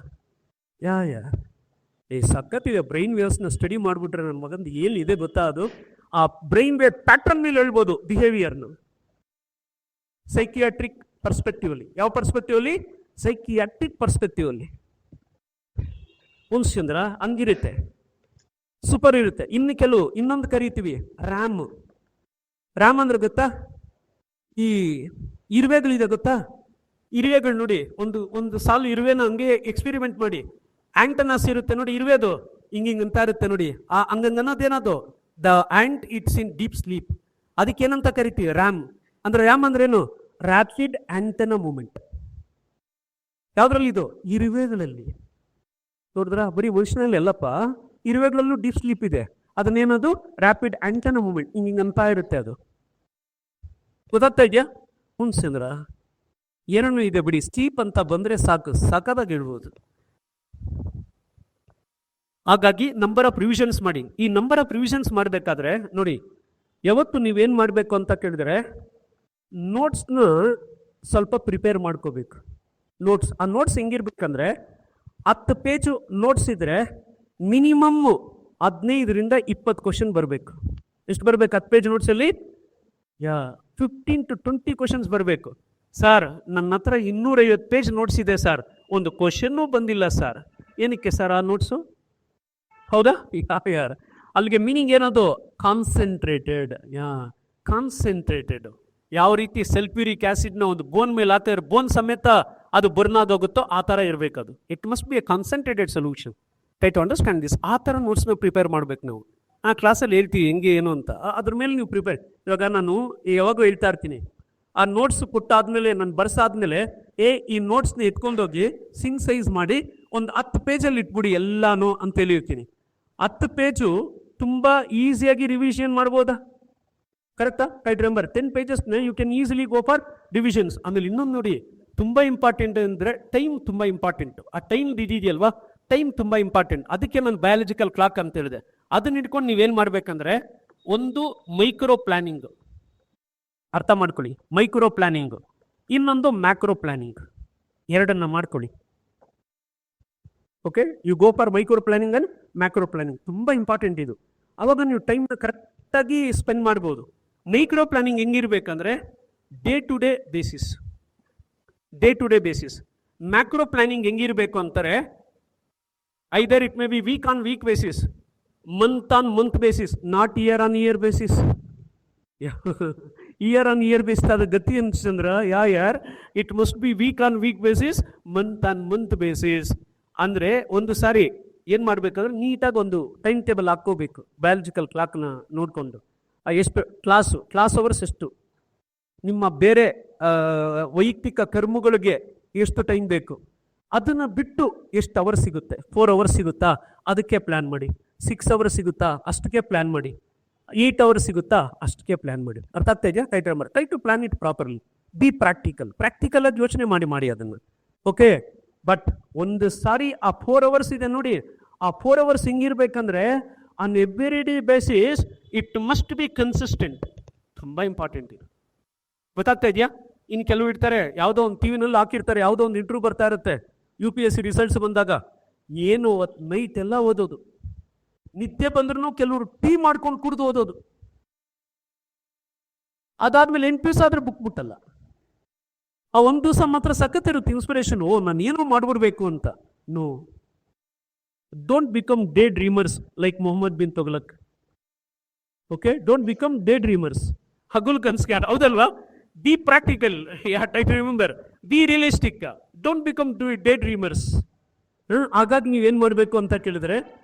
ಸಖತ್ತಿದೆ. ಬ್ರೈನ್ ವೇವ್ಸ್ನ ಸ್ಟಡಿ ಮಾಡಿಬಿಟ್ರೆ ನನ್ನ ಮಗಂದು ಏನಿದೆ ಗೊತ್ತಾ? ಅದು ಆ ಬ್ರೈನ್ ವೇವ್ ಪ್ಯಾಟರ್ನ್ ಮೇಲೆ ಹೇಳ್ಬೋದು ಬಿಹೇವಿಯರ್ನು. ಸೈಕಿಯಾಟ್ರಿಕ್ ಪರ್ಸ್ಪೆಕ್ಟಿವ್ ಅಲ್ಲಿ. ಯಾವ ಪರ್ಸ್ಪೆಕ್ಟಿವ್ ಅಲ್ಲಿ? ಸೈಕಿಯಾಟ್ರಿಕ್ ಪರ್ಸ್ಪೆಕ್ಟಿವ್ ಅಲ್ಲಿ. ಚಂದ್ರ ಹಂಗಿರುತ್ತೆ, ಸೂಪರ್ ಇರುತ್ತೆ. ಇನ್ನೊಂದು ಕರಿತೀವಿ ರ್ಯಾಮ್. ರ್ಯಾಮ್ ಅಂದ್ರೆ ಗೊತ್ತಾ? ಈ ಇರುವೆಗಳಿದೆ ಗೊತ್ತಾ? ಇರುವೆಗಳು ನೋಡಿ, ಒಂದು ಸಾಲು ಇರುವೆನ ಹಂಗೆ ಎಕ್ಸ್ಪೆರಿಮೆಂಟ್ ಮಾಡಿ. ಆಂಟನಾಸ್ ಇರುತ್ತೆ ನೋಡಿ, ಇರುವೆದು ಹಿಂಗಿಂಗ್ ಅಂತ ಇರುತ್ತೆ ನೋಡಿ. ಹಂಗನ್ನೋದೇನದು? The ant it's in deep sleep. ಅದಕ್ಕೇನಂತ ಕರಿತೀವಿ? ರ್ಯಾಮ್. ರ್ಯಾಮ್ ಅಂದ್ರೆ ಏನು? Rapid antenna movement. ಯಾವ್ದ್ರಲ್ಲಿ ಇದು? ಇರುವೆಗಳಲ್ಲಿ. ನೋಡಿದ್ರ? ಬರೀ ಮನುಷ್ಯನಲ್ಲಿ ಎಲ್ಲಪ್ಪ, ಇರುವೆಗಳಲ್ಲೂ ಡೀಪ್ ಸ್ಲೀಪ್ ಇದೆ. ಅದನ್ನೇನದು? Rapid antenna movement. ಹಿಂಗಂತ ಇರುತ್ತೆ ಅದು. ಗೊತ್ತಾಗ್ತಾ ಇದೆಯಾ? ಹುಣ್ಸಂದ್ರ ಏನೂ ಇದೆ ಬಿಡಿ, ಸ್ಟೀಪ್ ಅಂತ ಬಂದರೆ ಸಾಕು, ಸಾಕಾದಾಗ ಇಡ್ಬೋದು. ಹಾಗಾಗಿ ನಂಬರ್ ಆಫ್ ರಿವಿಷನ್ಸ್ ಮಾಡಿ. ಈ ನಂಬರ್ ಆಫ್ ರಿವಿಷನ್ಸ್ ಮಾಡಬೇಕಾದ್ರೆ ನೋಡಿ, ಯಾವತ್ತು ನೀವೇನು ಮಾಡಬೇಕು ಅಂತ ಕೇಳಿದ್ರೆ, ನೋಟ್ಸ್ನ ಸ್ವಲ್ಪ ಪ್ರಿಪೇರ್ ಮಾಡ್ಕೋಬೇಕು. ಆ ನೋಟ್ಸ್ ಹೆಂಗಿರ್ಬೇಕಂದ್ರೆ 10 ಪೇಜು ನೋಟ್ಸ್ ಇದ್ರೆ ಮಿನಿಮಮ್ಮು 15ರಿಂದ 20 ಕ್ವಶನ್ ಬರಬೇಕು. ಎಷ್ಟು ಬರಬೇಕು 10 ಪೇಜ್ ನೋಟ್ಸಲ್ಲಿ? 15 to 20 ಕ್ವಶನ್ಸ್ ಬರಬೇಕು. ಸರ್ ನನ್ನ ಹತ್ರ 250 ಪೇಜ್ ನೋಟ್ಸ್ ಇದೆ ಸರ್, ಒಂದು ಕ್ವಶನ್ನೂ ಬಂದಿಲ್ಲ ಸರ್. ಏನಕ್ಕೆ ಸರ್ ಆ ನೋಟ್ಸು? ಹೌದಾ? ಯಾರು ಅಲ್ಲಿಗೆ ಮೀನಿಂಗ್ ಏನದು? ಕಾನ್ಸಂಟ್ರೇಟೆಡ್. ಕಾನ್ಸಂಟ್ರೇಟೆಡ್. ಯಾವ ರೀತಿ ಸಲ್ಫ್ಯೂರಿಕ್ ಆ್ಯಸಿಡ್ನ ಒಂದು ಬೋನ್ ಮೇಲೆ ಹಾಕಿದ್ರೆ ಬೋನ್ ಸಮೇತ ಅದು ಬರ್ನ್ ಆಗೋಗುತ್ತೋ ಆ ಥರ ಇರಬೇಕದು. It must be a concentrated solution. Try to understand this. ಆ ಥರ ನೋಟ್ಸ್ನ ಪ್ರಿಪೇರ್ ಮಾಡ್ಬೇಕು ನಾವು. ಆ ಕ್ಲಾಸಲ್ಲಿ ಹೇಳ್ತೀವಿ ಹೆಂಗೆ ಏನು ಅಂತ, ಅದ್ರ ಮೇಲೆ ನೀವು ಪ್ರಿಪೇರ್. ಇವಾಗ ನಾನು ಯಾವಾಗೂ ಹೇಳ್ತಾ ಇರ್ತೀನಿ, ಆ ನೋಟ್ಸ್ ಕೊಟ್ಟಾದ್ಮೇಲೆ ನಾನು ಬರ್ಸಾದ್ಮೇಲೆ ಈ ನೋಟ್ಸ್ನ ಎತ್ಕೊಂಡೋಗಿ ಸೈಜ್ ಮಾಡಿ ಒಂದು 10 ಪೇಜಲ್ಲಿ ಇಟ್ಬಿಡಿ ಎಲ್ಲಾನು ಅಂತ ಹೇಳಿರ್ತೀನಿ. 10 ಪೇಜು ತುಂಬ ಈಸಿಯಾಗಿ ರಿವಿಷನ್ ಮಾಡ್ಬೋದಾ? ಕರೆಕ್ಟಾ? ರೈಟ್. ರಿಮೆಂಬರ್ 10 ಪೇಜಸ್ನ you can easily go for revisions. ಆಮೇಲೆ ಇನ್ನೊಂದು ನೋಡಿ, ತುಂಬ ಇಂಪಾರ್ಟೆಂಟ್ ಅಂದರೆ ಟೈಮ್ ತುಂಬ ಇಂಪಾರ್ಟೆಂಟು. ಆ ಟೈಮ್ ಇದೆಯಲ್ವಾ, ಟೈಮ್ ತುಂಬ ಇಂಪಾರ್ಟೆಂಟ್. ಅದಕ್ಕೆ ನಾನು ಬಯಾಲಜಿಕಲ್ ಕ್ಲಾಕ್ ಅಂತ ಹೇಳಿದೆ. ಅದನ್ನ ಇಟ್ಕೊಂಡು ನೀವೇನು ಮಾಡಬೇಕಂದ್ರೆ, ಒಂದು ಮೈಕ್ರೋ ಪ್ಲಾನಿಂಗು ಅರ್ಥ ಮಾಡ್ಕೊಳ್ಳಿ, ಮೈಕ್ರೋ ಪ್ಲಾನಿಂಗು. ಇನ್ನೊಂದು ಮ್ಯಾಕ್ರೋ ಪ್ಲಾನಿಂಗ್. ಎರಡನ್ನ ಮಾಡ್ಕೊಳ್ಳಿ. Okay, you go for micro planning and macro planning. ತುಂಬ ಇಂಪಾರ್ಟೆಂಟ್ ಇದು. ಆವಾಗ ನೀವು ಟೈಮ್ನ ಕರೆಕ್ಟಾಗಿ ಸ್ಪೆಂಡ್ ಮಾಡ್ಬೋದು. ಮೈಕ್ರೋ ಪ್ಲಾನಿಂಗ್ ಹೆಂಗಿರ್ಬೇಕಂದ್ರೆ day to day basis. Macro planning ಹೆಂಗಿರಬೇಕು ಅಂತಾರೆ, either it may be week on week basis, month on month basis, not year on year basis. Year on year basis ಅದು ಗತಿ ಅಂತಂದ್ರೆ ಯಾರ್ it must be week on week basis, month on month basis. ಅಂದರೆ ಒಂದು ಸಾರಿ ಏನು ಮಾಡಬೇಕಂದ್ರೆ ನೀಟಾಗಿ ಒಂದು ಟೈಮ್ ಟೇಬಲ್ ಹಾಕ್ಕೋಬೇಕು. ಬಯಾಲಜಿಕಲ್ ಕ್ಲಾಕ್ನ ನೋಡಿಕೊಂಡು ಎಷ್ಟು ಕ್ಲಾಸ್ ಅವರ್ಸ್ ಎಷ್ಟು, ನಿಮ್ಮ ಬೇರೆ ವೈಯಕ್ತಿಕ ಕರ್ಮಗಳಿಗೆ ಎಷ್ಟು ಟೈಮ್ ಬೇಕು, ಅದನ್ನು ಬಿಟ್ಟು ಎಷ್ಟು ಅವರ್ ಸಿಗುತ್ತೆ. 4 ಅವರ್ಸ್ ಸಿಗುತ್ತಾ, ಅದಕ್ಕೆ ಪ್ಲ್ಯಾನ್ ಮಾಡಿ. 6 ಅವರ್ಸ್ ಸಿಗುತ್ತಾ, ಅಷ್ಟಕ್ಕೆ ಪ್ಲ್ಯಾನ್ ಮಾಡಿ. 8 ಅವರ್ಸ್ ಸಿಗುತ್ತಾ, ಅಷ್ಟಕ್ಕೆ ಪ್ಲ್ಯಾನ್ ಮಾಡಿ. ಅರ್ಥ ಆಗ್ತಾ ಇದೆಯಾ? Try to plan it properly. Be practical ಆಗಿ ಯೋಚನೆ ಮಾಡಿ ಅದನ್ನು. ಓಕೆ, ಬಟ್ ಒಂದು ಸಾರಿ ಆ 4 ಅವರ್ಸ್ ಇದೆ ನೋಡಿ, ಆ 4 ಅವರ್ಸ್ ಹೆಂಗಿರ್ಬೇಕಂದ್ರೆ on every day basis it must be consistent. ತುಂಬ ಇಂಪಾರ್ಟೆಂಟ್ ಇದು. ಗೊತ್ತಾಗ್ತಾ ಇದೆಯಾ? ಇನ್ನು ಕೆಲವು ಇರ್ತಾರೆ, ಯಾವುದೋ ಒಂದು ಟಿವಿನಲ್ಲಿ ಹಾಕಿರ್ತಾರೆ, ಯಾವುದೋ ಒಂದು ಇಂಟರ್ವ್ಯೂ ಬರ್ತಾ ಇರುತ್ತೆ, UPSC ರಿಸಲ್ಟ್ಸ್ ಬಂದಾಗ ಏನು ನೈಟ್ ಎಲ್ಲ ಓದೋದು, ನಿದ್ದೆ ಬಂದ್ರೂ ಕೆಲವರು ಟೀ ಮಾಡ್ಕೊಂಡು ಕುಡಿದು ಓದೋದು. ಅದಾದ್ಮೇಲೆ 8 ದಿವಸ ಆದ್ರೆ ಬುಕ್ ಮುಟ್ಟಲ್ಲ. ಆ ಒಂದು ದಿವಸ ಮಾತ್ರ ಸಖತ್ತಿರುತ್ತೆ ಇನ್ಸ್ಪಿರೇಷನ್, ನಾನು ಏನೋ ಮಾಡ್ಬಿಡ್ಬೇಕು ಅಂತ. No, don't become day dreamers like Muhammad bin Tughlaq. Okay, don't become day dreamers. ಹಗುಲ್ ಕನ್ಸ್ಕ್ಯಾರ, ಹೌದಲ್ವಾ? Be practical. Try to remember, be realistic. Don't become day dreamers. ಹಾಗಾಗಿ ನೀವೇನು ಮಾಡಬೇಕು ಅಂತ ಕೇಳಿದ್ರೆ,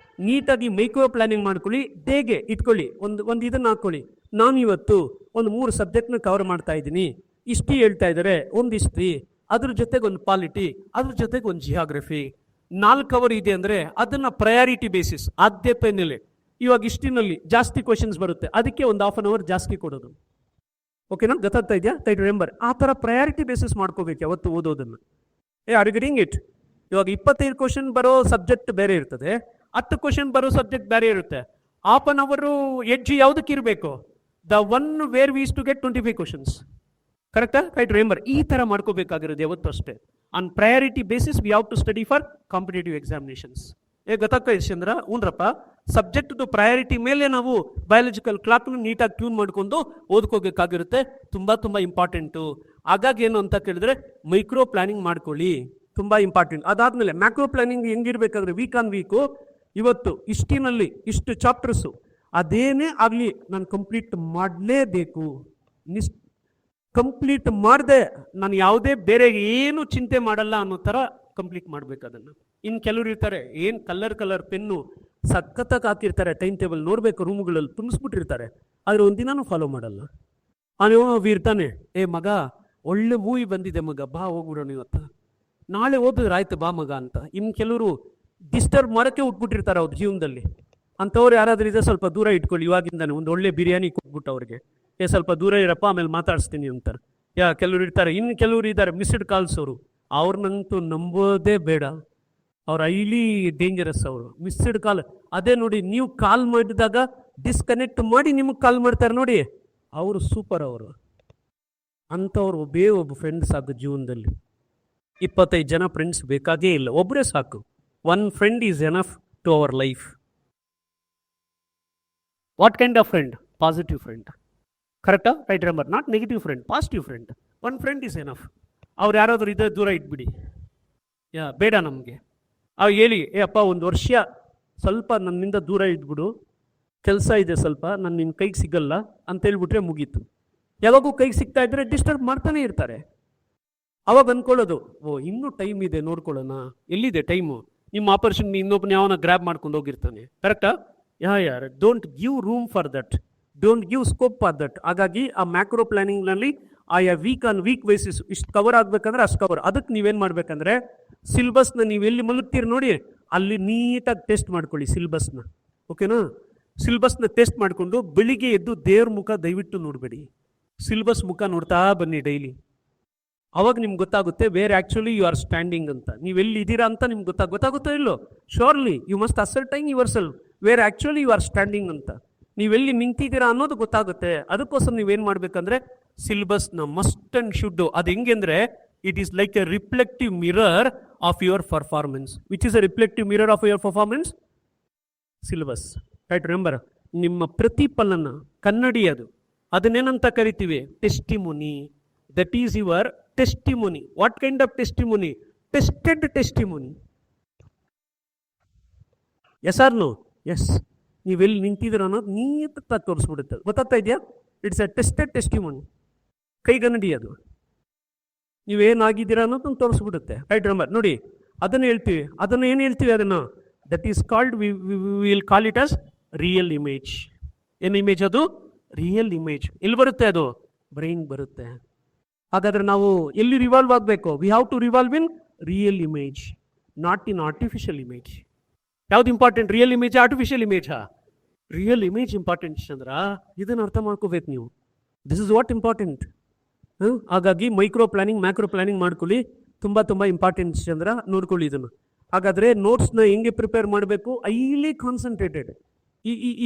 ನೀಟಾಗಿ ಮೈಕ್ರೋ ಪ್ಲಾನಿಂಗ್ ಮಾಡ್ಕೊಳ್ಳಿ. ಡೇಗೆ ಇಟ್ಕೊಳ್ಳಿ, ಒಂದು ಇದನ್ನು ಹಾಕ್ಕೊಳ್ಳಿ. ನಾನು ಇವತ್ತು ಒಂದು 3 ಸಬ್ಜೆಕ್ಟ್ನ ಕವರ್ ಮಾಡ್ತಾ ಇದ್ದೀನಿ, ಹಿಸ್ಟ್ರಿ ಹೇಳ್ತಾ ಇದ್ದಾರೆ, ಒಂದು ಹಿಸ್ಟ್ರಿ, ಅದ್ರ ಜೊತೆಗೆ ಒಂದು ಪಾಲಿಟಿ, ಅದ್ರ ಜೊತೆಗೆ ಒಂದು ಜಿಯಾಗ್ರಫಿ. 4 ಅವರ್ ಇದೆ ಅಂದರೆ ಅದನ್ನು ಪ್ರಯಾರಿಟಿ ಬೇಸಿಸ್, ಆದ್ಯತೆ ಮೇಲೆ. ಇವಾಗ ಹಿಸ್ಟ್ರಿನಲ್ಲಿ ಜಾಸ್ತಿ ಕ್ವಶನ್ಸ್ ಬರುತ್ತೆ, ಅದಕ್ಕೆ ಒಂದು 1/2 ಅವರ್ ಜಾಸ್ತಿ ಕೊಡೋದು. ಓಕೆನಾ? ಗೊತ್ತಾಗ್ತಾ ಇದೆಯಾ? Try to remember. ಆ ಥರ ಪ್ರಯಾರಿಟಿ ಬೇಸಿಸ್ ಮಾಡ್ಕೋಬೇಕು ಯಾವತ್ತು ಓದೋದನ್ನು. Are you getting it? ಇವಾಗ 25 ಕ್ವಶನ್ ಬರೋ ಸಬ್ಜೆಕ್ಟ್ ಬೇರೆ ಇರ್ತದೆ, 10 ಕ್ವಶನ್ ಬರೋ ಸಬ್ಜೆಕ್ಟ್ ಬೇರೆ ಇರುತ್ತೆ. 1/2 ಅವರು ಎಡ್ಜ್ ಯಾವುದಕ್ಕೆ ಇರಬೇಕು? The one where we to get 25 questions. ಕರೆಕ್ಟಾ? Try to remember. ಈ ಥರ ಮಾಡ್ಕೋಬೇಕಾಗಿರೋದು ಯಾವತ್ತು ಅಷ್ಟೇ. On priority basis we have to study for competitive examinations. ಗೊತ್ತಾಗ್ತಾ ಚಂದ್ರ? ಹ್ಞೂನ್ರಪ್ಪ, ಸಬ್ಜೆಕ್ಟ್ದು ಪ್ರಯಾರಿಟಿ ಮೇಲೆ ನಾವು ಬಯಾಲಜಿಕಲ್ ಕ್ಲಾಕ್ನ ನೀಟಾಗಿ ಟ್ಯೂನ್ ಮಾಡ್ಕೊಂಡು ಓದ್ಕೋಬೇಕಾಗಿರುತ್ತೆ. ತುಂಬ ಇಂಪಾರ್ಟೆಂಟು. ಹಾಗಾಗಿ ಏನು ಅಂತ ಕೇಳಿದ್ರೆ ಮೈಕ್ರೋ ಪ್ಲಾನಿಂಗ್ ಮಾಡ್ಕೊಳ್ಳಿ, ತುಂಬ ಇಂಪಾರ್ಟೆಂಟ್. ಅದಾದಮೇಲೆ ಮ್ಯಾಕ್ರೋ ಪ್ಲಾನಿಂಗ್ ಹೆಂಗಿರ್ಬೇಕಾದ್ರೆ ವೀಕ್ ಆನ್ ವೀಕು, ಇವತ್ತು ಹಿಸ್ಟ್ರಿನಲ್ಲಿ ಇಷ್ಟು ಚಾಪ್ಟರ್ಸು, ಅದೇನೇ ಆಗಲಿ ನಾನು ಕಂಪ್ಲೀಟ್ ಮಾಡಲೇಬೇಕು. ಕಂಪ್ಲೀಟ್ ಮಾಡದೆ ನಾನು ಯಾವುದೇ ಬೇರೆ ಏನು ಚಿಂತೆ ಮಾಡಲ್ಲ ಅನ್ನೋ ಥರ ಕಂಪ್ಲೀಟ್ ಮಾಡಬೇಕು ಅದನ್ನು. ಇನ್ನು ಕೆಲವರು ಇರ್ತಾರೆ, ಏನು ಕಲರ್ ಪೆನ್ನು ಸಖತ್ತಾಗಿ ಹಾಕಿರ್ತಾರೆ, ಟೈಮ್ ಟೇಬಲ್ ನೋಡಬೇಕು, ರೂಮ್ಗಳಲ್ಲಿ ತುಂಬಿಸ್ಬಿಟ್ಟಿರ್ತಾರೆ, ಆದರೆ ಒಂದಿನೂ ಫಾಲೋ ಮಾಡಲ್ಲ. ಅವನು ಇರ್ತಾನೆ, ಮಗ ಒಳ್ಳೆ ಮೂವಿ ಬಂದಿದೆ ಮಗ, ಬಾ ಹೋಗ್ಬಿಡೋಣ ಇವತ್ತು, ನಾಳೆ ಓದಿದ್ರೆ ಆಯ್ತು ಬಾ ಮಗ ಅಂತ. ಇನ್ನು ಕೆಲವರು ಡಿಸ್ಟರ್ಬ್ ಮಾಡೋಕ್ಕೆ ಉಟ್ಬಿಟ್ಟಿರ್ತಾರೆ ಅವ್ರ ಜೀವನದಲ್ಲಿ. ಅಂಥವ್ರು ಯಾರಾದ್ರೂ ಇದೆ ಸ್ವಲ್ಪ ದೂರ ಇಟ್ಕೊಳ್ಳಿ ಇವಾಗಿಂದಾನೆ. ಒಂದು ಒಳ್ಳೆ ಬಿರಿಯಾನಿ ಕೊಟ್ಬಿಟ್ಟು ಅವ್ರಿಗೆ ಸ್ವಲ್ಪ ದೂರ ಇರಪ್ಪ ಆಮೇಲೆ ಮಾತಾಡಿಸ್ತೀನಿ ಅಂತಾರೆ. ಕೆಲವ್ರು ಇರ್ತಾರೆ, ಇನ್ನು ಕೆಲವರು ಇದ್ದಾರೆ ಮಿಸ್ಡ್ ಕಾಲ್ಸ್ ಅವರು. ಅವ್ರನ್ನಂತೂ ನಂಬೋದೇ ಬೇಡ, ಅವ್ರು ಹೈಲಿ ಡೇಂಜರಸ್. ಅವರು ಮಿಸ್ಡ್ ಕಾಲ್, ಅದೇ ನೋಡಿ ನೀವು ಕಾಲ್ ಮಾಡಿದಾಗ ಡಿಸ್ಕನೆಕ್ಟ್ ಮಾಡಿ ನಿಮಗೆ ಕಾಲ್ ಮಾಡ್ತಾರೆ ನೋಡಿ, ಅವರು ಸೂಪರ್. ಅವರು ಅಂಥವ್ರು ಒಬ್ಬ ಫ್ರೆಂಡ್ ಸಾಕು ಜೀವನದಲ್ಲಿ. 25 ಜನ ಫ್ರೆಂಡ್ಸ್ ಬೇಕಾಗೇ ಇಲ್ಲ, ಒಬ್ಬರೇ ಸಾಕು. One friend is enough to our life. What kind of friend? Positive friend. ಕರೆಕ್ಟಾ? Right remember, not negative friend, positive friend. One friend is enough. ಅವ್ರು ಯಾರಾದರೂ ಇದೇ ದೂರ ಇಟ್ಬಿಡಿ, ಬೇಡ ನಮಗೆ. ಅವು ಹೇಳಿ, ಅಪ್ಪ ಒಂದು ವರ್ಷ ಸ್ವಲ್ಪ ನನ್ನಿಂದ ದೂರ ಇದ್ಬಿಡು, ಕೆಲಸ ಇದೆ ಸ್ವಲ್ಪ, ನಾನು ನಿನ್ನ ಕೈಗೆ ಸಿಗಲ್ಲ ಅಂತ ಹೇಳ್ಬಿಟ್ರೆ ಮುಗೀತು. ಯಾವಾಗೂ ಕೈಗೆ ಸಿಗ್ತಾ ಇದ್ರೆ ಡಿಸ್ಟರ್ಬ್ ಮಾಡ್ತಾನೆ ಇರ್ತಾರೆ. ಅವಾಗ ಅಂದ್ಕೊಳ್ಳೋದು, ಇನ್ನೂ ಟೈಮ್ ಇದೆ ನೋಡ್ಕೊಳ್ಳೋಣ. ಎಲ್ಲಿದೆ ಟೈಮು? ನಿಮ್ಮ ಆಪರ್ಚುನಿಟಿ ಇನ್ನೊಬ್ಬನ ಯಾವನ ಗ್ರ್ಯಾಬ್ ಮಾಡ್ಕೊಂಡು ಹೋಗಿರ್ತಾನೆ. ಕರೆಕ್ಟಾ? ಯಾರ್ don't give room for that, don't give scope for that. ಹಾಗಾಗಿ ಆ ಮ್ಯಾಕ್ರೋ ಪ್ಲಾನಿಂಗ್ನಲ್ಲಿ ವೀಕ್ ಆನ್ ವೀಕ್ ಬೇಸಿಸ್ ಇಷ್ಟು ಕವರ್ ಆಗಬೇಕಂದ್ರೆ ಅಷ್ಟು ಕವರ್. ಅದಕ್ಕೆ ನೀವೇನು ಮಾಡಬೇಕಂದ್ರೆ ಸಿಲೆಬಸ್ನ ನೀವು ಎಲ್ಲಿ ಮಲಗ್ತೀರಿ ನೋಡಿ ಅಲ್ಲಿ ನೀಟಾಗಿ ಟೆಸ್ಟ್ ಮಾಡ್ಕೊಳ್ಳಿ ಸಿಲೆಬಸ್ನ. ಓಕೆನಾ? ಸಿಲೆಬಸ್ನ ಟೆಸ್ಟ್ ಮಾಡಿಕೊಂಡು ಬೆಳಿಗ್ಗೆ ಎದ್ದು ದೇವ್ರ ಮುಖ ದಯವಿಟ್ಟು ನೋಡಬೇಡಿ, ಸಿಲೆಬಸ್ ಮುಖ ನೋಡ್ತಾ ಬನ್ನಿ ಡೈಲಿ. ಅವಾಗ ನಿಮ್ಗೆ ಗೊತ್ತಾಗುತ್ತೆ where actually you are standing ಅಂತ. ನೀವೆಲ್ಲಿ ಇದ್ದೀರಾ ಅಂತ ನಿಮ್ಗೆ ಗೊತ್ತಾಗುತ್ತೋ ಇಲ್ಲೋ? Surely you must ascertain yourself where actually you are standing ಅಂತ. ನೀವೆಲ್ಲಿ ನಿಂತಿದ್ದೀರಾ ಅನ್ನೋದು ಗೊತ್ತಾಗುತ್ತೆ. ಅದಕ್ಕೋಸ್ಕರ ನೀವೇನು ಮಾಡಬೇಕಂದ್ರೆ ಸಿಲೆಬಸ್ನ ಮಸ್ಟ್ ಆ್ಯಂಡ್ ಶುಡ್. ಅದು ಹೆಂಗೆ ಅಂದರೆ it is like a reflective mirror of your performance. Which is a reflective mirror of your performance? Syllabus. Right remember, ನಿಮ್ಮ ಪ್ರತಿಫಲನ ಕನ್ನಡಿ ಅದು. ಅದನ್ನೇನಂತ ಕರಿತೀವಿ? Testimony. That is your testimony. What kind of testimony? Tested testimony. Yes or no? Yes. ನೀವೆಲ್ಲಿ ನಿಂತಿದ್ದೀರ ಅನ್ನೋದು ನೀಟಾಗಿ ತೋರಿಸ್ಬಿಡುತ್ತೆ. ಗೊತ್ತಾಗ್ತಾ ಇದೆಯಾ? It's a tested testimony. ಕೈಗನ್ನಡಿ ಅದು. ನೀವೇನಾಗಿದ್ದೀರಾ ಅನ್ನೋದನ್ನು ತೋರಿಸ್ಬಿಡುತ್ತೆ. ರೈಟ್ ರಿಮೆಂಬರ್, ನೋಡಿ ಅದನ್ನು ಹೇಳ್ತೀವಿ. ಅದನ್ನು ಏನು ಹೇಳ್ತೀವಿ? ಅದನ್ನು that is called, we will call it as real image. ಏನು ಇಮೇಜ್ ಅದು? Real image. ಎಲ್ಲಿ ಬರುತ್ತೆ ಅದು? ಬ್ರೈನ್ ಬರುತ್ತೆ. ಹಾಗಾದರೆ ನಾವು ಎಲ್ಲಿ ರಿವಾಲ್ವ್ ಆಗಬೇಕು? We have to revolve in real image, not in artificial image. ಯಾವ್ದು ಇಂಪಾರ್ಟೆಂಟ್? ರಿಯಲ್ ಇಮೇಜ್, ಆರ್ಟಿಫಿಷಿಯಲ್ ಇಮೇಜಾ? Real image important Chandra. ಇದನ್ನು ಅರ್ಥ ಮಾಡ್ಕೋಬೇಕು ನೀವು. This is what important. ಹಾಗಾಗಿ ಮೈಕ್ರೋ ಪ್ಲಾನಿಂಗ್, ಮ್ಯಾಕ್ರೋ ಪ್ಲಾನಿಂಗ್ ಮಾಡ್ಕೊಳ್ಳಿ. ತುಂಬ ಇಂಪಾರ್ಟೆಂಟ್ ಚಂದ್ರ, ನೋಡ್ಕೊಳ್ಳಿ ಇದನ್ನು. ಹಾಗಾದರೆ ನೋಟ್ಸ್ನ ಹೆಂಗೆ ಪ್ರಿಪೇರ್ ಮಾಡಬೇಕು? Highly concentrated.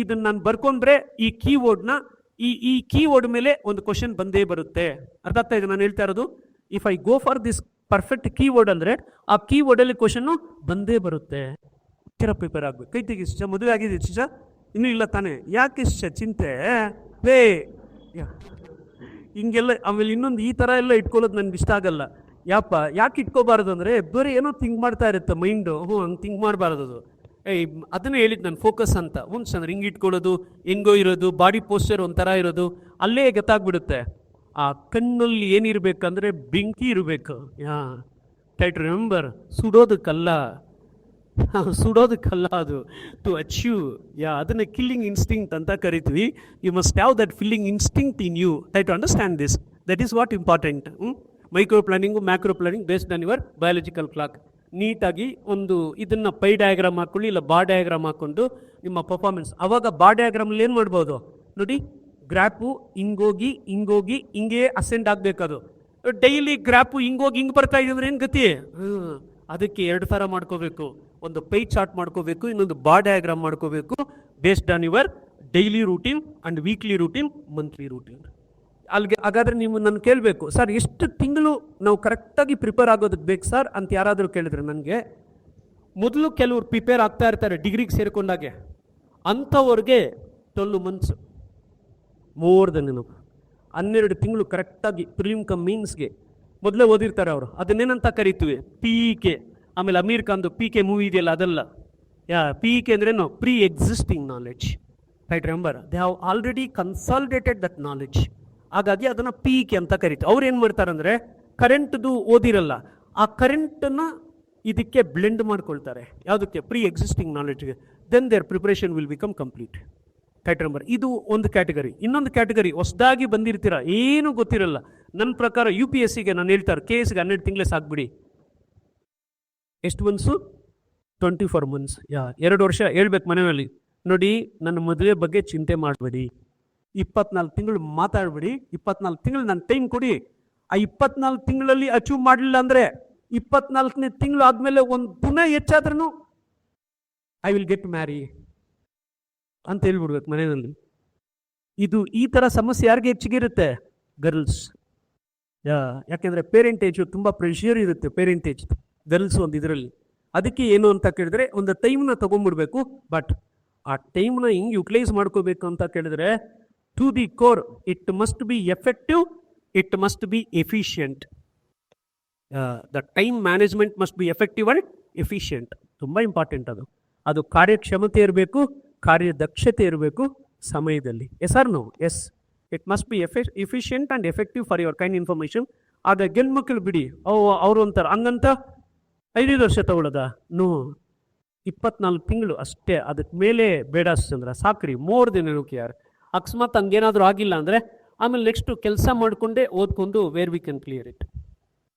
ಇದನ್ನು ನಾನು ಬರ್ಕೊಂಡ್ರೆ ಈ ಕೀವರ್ಡ್ನ ಈ ಕೀವರ್ಡ್ ಮೇಲೆ ಒಂದು ಕ್ವಶನ್ ಬಂದೇ ಬರುತ್ತೆ. ಅರ್ಥ ಆಗ್ತಾ ಇದೆ ನಾನು ಹೇಳ್ತಾ ಇರೋದು? If I go for this perfect keyword ಅಂದರೆ ಆ ಕೀವರ್ಡಲ್ಲಿ ಕ್ವಶನ್ನು ಬಂದೇ ಬರುತ್ತೆ. ಪ್ರಿಪೇರ್ ಆಗಬೇಕು. ಕೈ ತೆಗಿ ಶಿಷ್ಯ. ಮದುವೆ ಆಗಿದೆ ಶಿಷ್ಯ? ಇನ್ನೂ ಇಲ್ಲ ತಾನೇ? ಯಾಕೆ ಶಿಷ್ಯ ಚಿಂತೆ? ಹಿಂಗೆಲ್ಲ ಆಮೇಲೆ ಇನ್ನೊಂದು ಈ ಥರ ಎಲ್ಲ ಇಟ್ಕೊಳ್ಳೋದು ನನಗೆ ಇಷ್ಟ ಆಗಲ್ಲ. ಯಾಕೆ ಇಟ್ಕೋಬಾರ್ದು ಅಂದರೆ ಬರೀ ಏನೋ ಥಿಂಕ್ ಮಾಡ್ತಾ ಇರುತ್ತೆ ಮೈಂಡು. ಹಂಗೆ ಥಿಂಕ್ ಮಾಡಬಾರ್ದು. ಅದು ಅದನ್ನೇ ಹೇಳಿದ್ದು ನಾನು, ಫೋಕಸ್ ಅಂತ. ಚಂದ್ರ ಹಿಂಗೆ ಇಟ್ಕೊಳ್ಳೋದು, ಹೆಂಗೋ ಇರೋದು, ಬಾಡಿ ಪೋಸ್ಚರ್ ಒಂಥರ ಇರೋದು, ಅಲ್ಲೇ ಗೊತ್ತಾಗ್ಬಿಡುತ್ತೆ. ಆ ಕಣ್ಣಲ್ಲಿ ಏನಿರಬೇಕಂದ್ರೆ ಬೆಂಕಿ ಇರಬೇಕು. ಟೈಟ್ ರಿಮೆಂಬರ್, ಸುಡೋದಕ್ಕಲ್ಲ ಅದು, ಟು ಅಚೀವ್. ಅದನ್ನು ಕಿಲ್ಲಿಂಗ್ ಇನ್ಸ್ಟಿಂಕ್ಟ್ ಅಂತ ಕರಿತೀವಿ. You must have that filling instinct in you. Try to understand this. That is what important. Micro planning, macro planning based on your biological clock. ನೀಟಾಗಿ ಒಂದು ಇದನ್ನು pi diagram ಹಾಕ್ಕೊಳ್ಳಿ, ಇಲ್ಲ ಬಾ diagram ಹಾಕ್ಕೊಂಡು ನಿಮ್ಮ ಪರ್ಫಾರ್ಮೆನ್ಸ್. ಆವಾಗ ಬಾ ಡಯಾಗ್ರಾಮಲ್ಲಿ ಏನು ಮಾಡ್ಬೋದು ನೋಡಿ, ಗ್ರ್ಯಾಪು ಹಿಂಗೋಗಿ ಹಿಂಗೆ ಅಸೆಂಡ್ ಆಗಬೇಕದು. ಡೈಲಿ ಗ್ರ್ಯಾಪು ಹಿಂಗೋಗಿ ಹಿಂಗೆ ಬರ್ತಾ ಇದ್ರೆ ಏನು ಗತಿ? ಅದಕ್ಕೆ 2 ಥರ ಮಾಡ್ಕೋಬೇಕು. ಒಂದು ಪೈ ಚಾರ್ಟ್ ಮಾಡ್ಕೋಬೇಕು, ಇನ್ನೊಂದು ಬಾ ಡಯಾಗ್ರಾಮ್ ಮಾಡ್ಕೋಬೇಕು, based on your daily routine and weekly routine, monthly routine. ಅಲ್ಲಿಗೆ ಹಾಗಾದರೆ ನೀವು ನನ್ನ ಕೇಳಬೇಕು, ಸರ್ ಎಷ್ಟು ತಿಂಗಳು ನಾವು ಕರೆಕ್ಟಾಗಿ ಪ್ರಿಪೇರ್ ಆಗೋದಕ್ಕೆ ಬೇಕು ಸರ್ ಅಂತ ಯಾರಾದರೂ ಕೇಳಿದ್ರೆ ನನಗೆ, ಮೊದಲು ಕೆಲವ್ರು ಪ್ರಿಪೇರ್ ಆಗ್ತಾ ಇರ್ತಾರೆ ಡಿಗ್ರಿಗೆ ಸೇರಿಕೊಂಡಾಗೆ, ಅಂಥವ್ರಿಗೆ 12 months ಮೋರ್ ದೆನ್ ಎನಫ್. 12 ತಿಂಗಳು ಕರೆಕ್ಟಾಗಿ ಪ್ರಿಲಿಮ್ ಕಮ್ ಮೀನ್ಸ್ಗೆ ಮೊದಲೇ ಓದಿರ್ತಾರೆ ಅವರು. ಅದನ್ನೇನಂತ ಕರಿತೀವಿ? PEK. ಆಮೇಲೆ ಅಮೀರ್ ಖಾನ್ದು PK ಮೂವಿ ಇದೆಯಲ್ಲ, ಅದಲ್ಲ. PEK ಅಂದ್ರೇನು? Pre existing knowledge. Right remember, they have already consolidated that knowledge. ಹಾಗಾಗಿ ಅದನ್ನು PEK ಅಂತ ಕರಿತೀವಿ. ಅವ್ರು ಏನು ಮಾಡ್ತಾರಂದರೆ ಕರೆಂಟ್ದು ಓದಿರಲ್ಲ, ಆ ಕರೆಂಟನ್ನು ಇದಕ್ಕೆ ಬ್ಲೆಂಡ್ ಮಾಡ್ಕೊಳ್ತಾರೆ. ಯಾವುದಕ್ಕೆ? ಪ್ರೀ ಎಕ್ಸಿಸ್ಟಿಂಗ್ ನಾಲೆಡ್ಜ್ಗೆ. Then their preparation will become complete. Right remember, ಇದು ಒಂದು ಕ್ಯಾಟಗರಿ. ಇನ್ನೊಂದು ಕ್ಯಾಟಗರಿ, ಹೊಸದಾಗಿ ಬಂದಿರ್ತೀರ, ಏನೂ ಗೊತ್ತಿರಲ್ಲ. ನನ್ನ ಪ್ರಕಾರ UPSCಗೆ ನಾನು ಹೇಳ್ತಾರೆ, KSಗೆ 12 ತಿಂಗಳೇ ಸಾಕ್ಬಿಡಿ. ಎಷ್ಟು ಮಂತ್ಸು? 24 months. 2 ವರ್ಷ ಹೇಳ್ಬೇಕು ಮನೆಯಲ್ಲಿ. ನೋಡಿ, ನನ್ನ ಮದುವೆ ಬಗ್ಗೆ ಚಿಂತೆ ಮಾಡಬೇಡಿ, 24 ತಿಂಗಳು ಮಾತಾಡಬೇಡಿ, 24 ತಿಂಗಳು ನನ್ನ ಟೈಮ್ ಕೊಡಿ. ಆ 24 ತಿಂಗಳಲ್ಲಿ ಅಚೀವ್ ಮಾಡಲಿಲ್ಲ ಅಂದರೆ 24ನೇ ತಿಂಗಳು ಆದಮೇಲೆ ಒಂದು ಪುನಃ ಹೆಚ್ಚಾದ್ರೂ ಐ ವಿಲ್ ಗೆಟ್ ಮ್ಯಾರಿ ಅಂತ ಹೇಳ್ಬಿಡ್ಬೇಕು ಮನೆಯಲ್ಲಿ. ಇದು ಈ ಥರ ಸಮಸ್ಯೆ ಯಾರಿಗೆ ಹೆಚ್ಚಿಗೆ ಇರುತ್ತೆ? ಗರ್ಲ್ಸ್. ಯಾಕೆಂದರೆ ಪೇರೆಂಟೇಜು ತುಂಬ ಪ್ರೆಷರ್ ಇರುತ್ತೆ, ಪೇರೆಂಟೇಜ್ ಗರ್ಲ್ಸ್ ಒಂದು ಇದರಲ್ಲಿ. ಅದಕ್ಕೆ ಏನು ಅಂತ ಕೇಳಿದ್ರೆ ಒಂದು ಟೈಮ್ನ ತೊಗೊಂಡ್ಬಿಡ್ಬೇಕು. ಬಟ್ ಆ ಟೈಮ್ನ ಹೆಂಗೆ ಯುಟಿಲೈಸ್ ಮಾಡ್ಕೋಬೇಕು ಅಂತ ಕೇಳಿದ್ರೆ, to the core it must be effective, it must be efficient. The time management must be effective and efficient. ತುಂಬ ಇಂಪಾರ್ಟೆಂಟ್ ಅದು. ಅದು ಕಾರ್ಯಕ್ಷಮತೆ ಇರಬೇಕು, ಕಾರ್ಯದಕ್ಷತೆ ಇರಬೇಕು ಸಮಯದಲ್ಲಿ. Yes or no? Yes, it must be efficient and effective for your kind information. ಆಗ ಗೆಲ್ಮಕ್ಳು ಬಿಡಿ, ಅವರು ಅಂತಾರೆ ಹಂಗಂತ 5 ವರ್ಷ ತಗೊಳ್ಳೋದ? ನೋ, 24 ತಿಂಗಳು ಅಷ್ಟೇ, ಅದಕ್ಕೆ ಮೇಲೆ ಬೇಡ ಚಂದ್ರ, ಸಾಕ್ರಿ. ಮೋರ್ ದೆನ್ ಎನಫ್ ಯಾರ್. ಅಕಸ್ಮಾತ್ ಹಂಗೇನಾದರೂ ಆಗಿಲ್ಲ ಅಂದರೆ ಆಮೇಲೆ ನೆಕ್ಸ್ಟು ಕೆಲಸ ಮಾಡಿಕೊಂಡೇ ಓದ್ಕೊಂಡು wear we can clear it.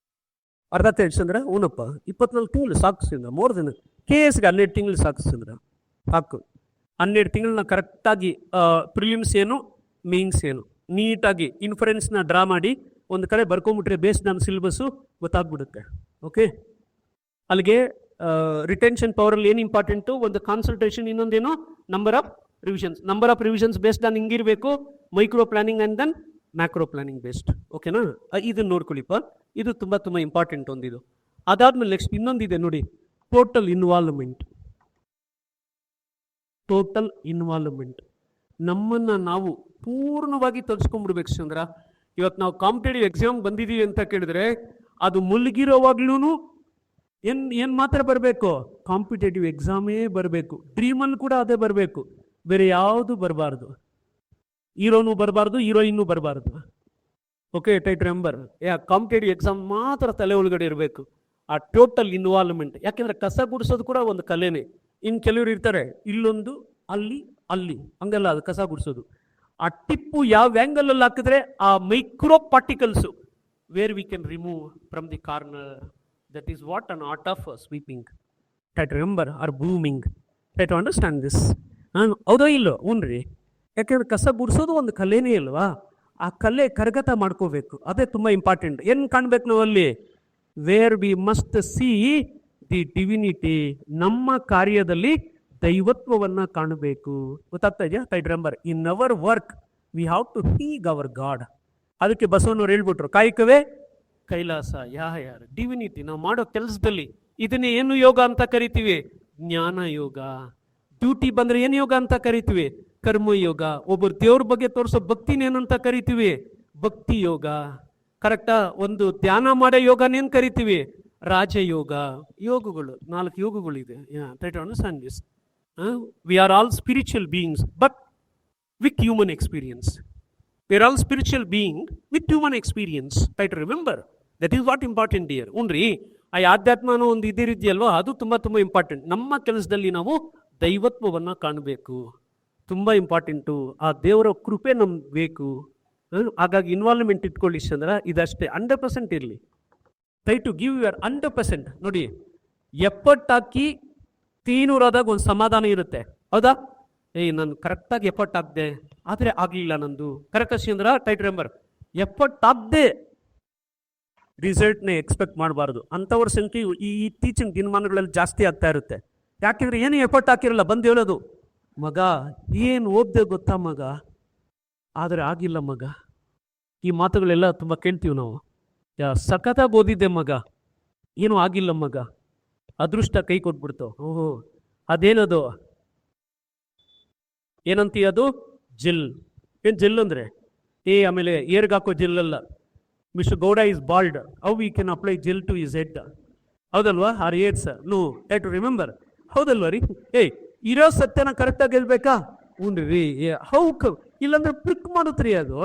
ಅರ್ಧ ತಿಳಿಸಂದ್ರೆ ಹೂನಪ್ಪ, 24 ತಿಂಗಳು ಸಾಕಿಸಿದ್ರ. ಮೋರ್ ದೆನ್ KSಗೆ 12 ತಿಂಗಳು ಸಾಕಿಸಿದ್ರ ಸಾಕು. 12 ತಿಂಗಳನ್ನ ಕರೆಕ್ಟಾಗಿ ಪ್ರಿಲಿಮ್ಸ್ ಏನು, ಮೇನ್ಸ್ ಏನು ನೀಟಾಗಿ ಇನ್ಫರೆನ್ಸ್ನ ಡ್ರಾ ಮಾಡಿ ಒಂದು ಕಡೆ ಬರ್ಕೊಂಬಿಟ್ರೆ ಬೇಸ್ಡ್ ಆನ್ ಸಿಲೆಬಸ್ಸು ಗೊತ್ತಾಗ್ಬಿಡುತ್ತೆ. ಓಕೆ, ಅಲ್ಲಿಗೆ ರಿಟೆನ್ಷನ್ ಪವರಲ್ಲಿ ಏನು ಇಂಪಾರ್ಟೆಂಟು? ಒಂದು ಕಾನ್ಸಂಟ್ರೇಷನ್, ಇನ್ನೊಂದೇನು number of revisions. Number of revisions based on ಹಿಂಗಿರಬೇಕು, micro planning and then macro planning based. ಓಕೆನಾ? ಇದನ್ನು ನೋಡ್ಕೊಳ್ಳಿಪ್ಪ, ಇದು ತುಂಬ ತುಂಬ ಇಂಪಾರ್ಟೆಂಟ್ ಒಂದಿದು. ಅದಾದ್ಮೇಲೆ ನೆಕ್ಸ್ಟ್ ಇನ್ನೊಂದಿದೆ ನೋಡಿ, ಟೋಟಲ್ ಇನ್ವಾಲ್ವ್ಮೆಂಟ್. ಟೋಟಲ್ ಇನ್ವಾಲ್ವ್ಮೆಂಟ್ ನಮ್ಮನ್ನು ನಾವು ಪೂರ್ಣವಾಗಿ ತೊಡಸ್ಕೊಂಡ್ಬಿಡ್ಬೇಕು ಚಂದ್ರ. ಇವತ್ತು ನಾವು ಕಾಂಪಿಟೇಟಿವ್ ಎಕ್ಸಾಮ್ ಬಂದಿದ್ದೀವಿ ಅಂತ ಕೇಳಿದ್ರೆ ಅದು ಮುಳುಗಿರೋವಾಗ್ಲೂ ಏನು ಮಾತ್ರ ಬರಬೇಕು? ಕಾಂಪಿಟೇಟಿವ್ ಎಕ್ಸಾಮೇ ಬರಬೇಕು. ಡ್ರೀಮಲ್ಲಿ ಕೂಡ ಅದೇ ಬರಬೇಕು, ಬೇರೆ ಯಾವುದು ಬರಬಾರ್ದು. ಹೀರೋನು ಬರಬಾರ್ದು, ಹೀರೋಯಿನ್ನು ಬರಬಾರ್ದು. Okay, tight remember. Competitive exam ಮಾತ್ರ ತಲೆ ಒಳಗಡೆ ಇರಬೇಕು ಆ ಟೋಟಲ್ ಇನ್ವಾಲ್ವ್ಮೆಂಟ್. ಯಾಕೆಂದರೆ ಕಸ ಗುಡಿಸೋದು ಕೂಡ ಒಂದು ಕಲೆನೇ. ಇನ್ನು ಕೆಲವರು ಇರ್ತಾರೆ ಇಲ್ಲೊಂದು ಅಲ್ಲಿ ಅಲ್ಲಿ ಹಂಗಲ್ಲ, ಅದು ಕಸ ಗುಡಿಸೋದು. ಆ ಟಿಪ್ಪು ಯಾವ ಆ್ಯಂಗಲಲ್ಲಿ ಹಾಕಿದ್ರೆ ಆ micro particles where we can remove from the corner. That is what an art of sweeping. Tight remember or booming. Try to understand this. ಹೌದೋ ಇಲ್ಲೋ? ಹ್ಞೂ. ಯಾಕೆಂದ್ರೆ ಕಸ ಗುಡಿಸೋದು ಒಂದು ಕಲೆನೇ ಅಲ್ವಾ? ಆ ಕಲೆ ಕರಗತ ಮಾಡ್ಕೋಬೇಕು, ಅದೇ ತುಂಬ ಇಂಪಾರ್ಟೆಂಟ್. ಏನು ಕಾಣಬೇಕು ನಾವು ಅಲ್ಲಿ? Where we must see the divinity. ನಮ್ಮ ಕಾರ್ಯದಲ್ಲಿ ದೈವತ್ವವನ್ನು ಕಾಣಬೇಕು. ಗೊತ್ತಾಗ್ತಾ ಇದೆಯಾ? Tight remember, in our work we have to ಹೀಗ್ ಅವರ್ ಗಾಡ್. ಅದಕ್ಕೆ ಬಸವಣ್ಣವ್ರು ಹೇಳ್ಬಿಟ್ರು, ಕಾಯಕವೇ ಕೈಲಾಸ. ಯಾರು ಡಿವಿನಿಟಿ ನಾವು ಮಾಡೋ ಕೆಲಸದಲ್ಲಿ. ಇದನ್ನೇ ಏನು ಯೋಗ ಅಂತ ಕರಿತೀವಿ? ಜ್ಞಾನ ಯೋಗ. ಡ್ಯೂಟಿ ಬಂದರೆ ಏನು ಯೋಗ ಅಂತ ಕರಿತೀವಿ? ಕರ್ಮಯೋಗ. ಒಬ್ಬರು ದೇವ್ರ ಬಗ್ಗೆ ತೋರಿಸೋ ಭಕ್ತಿನೇನಂತ ಕರಿತೀವಿ? ಭಕ್ತಿ ಯೋಗ. ಕರೆಕ್ಟಾ? ಒಂದು ಧ್ಯಾನ ಮಾಡೋ ಯೋಗನೇನು ಕರಿತೀವಿ? ರಾಜಯೋಗ. ಯೋಗಗಳು 4 ಯೋಗಗಳಿದೆ. Try to understand this. We are all spiritual beings but with human experience. We are all spiritual being with human experience. Try to remember that is what important here. ಹ್ಞೂ. ಆ ಆಧ್ಯಾತ್ಮನೋ ಒಂದು ಇದೆಯಲ್ವೋ, ಅದು ತುಂಬ ತುಂಬ ಇಂಪಾರ್ಟೆಂಟ್. ನಮ್ಮ ಕೆಲಸದಲ್ಲಿ ನಾವು ದೈವತ್ವವನ್ನು ಕಾಣಬೇಕು, ತುಂಬ ಇಂಪಾರ್ಟೆಂಟು. ಆ ದೇವರ ಕೃಪೆ ನಮ್ಗೆ ಬೇಕು. ಹಾಗಾಗಿ ಇನ್ವಾಲ್ವ್ಮೆಂಟ್ ಇಟ್ಕೊಳ್ಳಿ ಚಂದ್ರ. ಇದಷ್ಟೇ, 100% ಇರಲಿ. Try to give your 100%. ನೋಡಿ, ಎಫರ್ಟ್ ಹಾಕಿ 300 ಆದಾಗ ಒಂದು ಸಮಾಧಾನ ಇರುತ್ತೆ, ಹೌದಾ? ನಾನು ಕರೆಕ್ಟಾಗಿ ಎಫರ್ಟ್ ಹಾಕ್ದೆ, ಆದರೆ ಆಗಲಿಲ್ಲ ನಂದು. ಕರೆಕ್ಟ್ ಚಂದ್ರ? ಟೈಟ್ ರಿಮೆಂಬರ್, ಎಫರ್ಟ್ ಹಾಕ್ದೆ ರಿಸಲ್ಟ್ನೇ ಎಕ್ಸ್ಪೆಕ್ಟ್ ಮಾಡಬಾರ್ದು. ಅಂಥವ್ರ ಸಂಖ್ಯೆ ಈ ಇತ್ತೀಚಿನ ದಿನಮಾನಗಳಲ್ಲಿ ಜಾಸ್ತಿ ಆಗ್ತಾ ಇರುತ್ತೆ. ಯಾಕೆಂದರೆ ಏನು ಎಫರ್ಟ್ ಹಾಕಿರಲ್ಲ, ಬಂದು ಹೇಳೋದು, ಮಗ ಏನು ಓದ್ದೆ ಗೊತ್ತಾ ಮಗ, ಆದರೆ ಆಗಿಲ್ಲ ಮಗ. ಈ ಮಾತುಗಳೆಲ್ಲ ತುಂಬ ಕೇಳ್ತೀವಿ ನಾವು. ಸಖತ್ತಾಗಿ ಓದಿದ್ದೆ ಮಗ, ಏನೂ ಆಗಿಲ್ಲ ಮಗ, ಅದೃಷ್ಟ ಕೈ ಕೊಟ್ಬಿಡ್ತು. ಓಹೋ, ಅದೇನದು ಏನಂತೀಯ? ಅದು ಜಿಲ್. ಏನು ಜಿಲ್ ಅಂದರೆ ಆಮೇಲೆ ಏರ್ಗೆ ಹಾಕೋ ಜಿಲ್ ಅಲ್ಲ. Mister Gowda is bald, how we can apply gel to is head? ಹೌದಲ್ವಾ? Or aids? No. Try to remember. ಹೌದಲ್ವಾ ರೀ? ಇರೋ ಸತ್ಯನ ಕರೆಕ್ಟಾಗಿ ಗೆಲ್ಬೇಕಾ? ಹ್ಞೂ ರೀ. ಹೌ ಇಲ್ಲಾಂದ್ರೆ ಪ್ರಿಕ್ ಮಾಡುತ್ತೀರಿ ಅದು.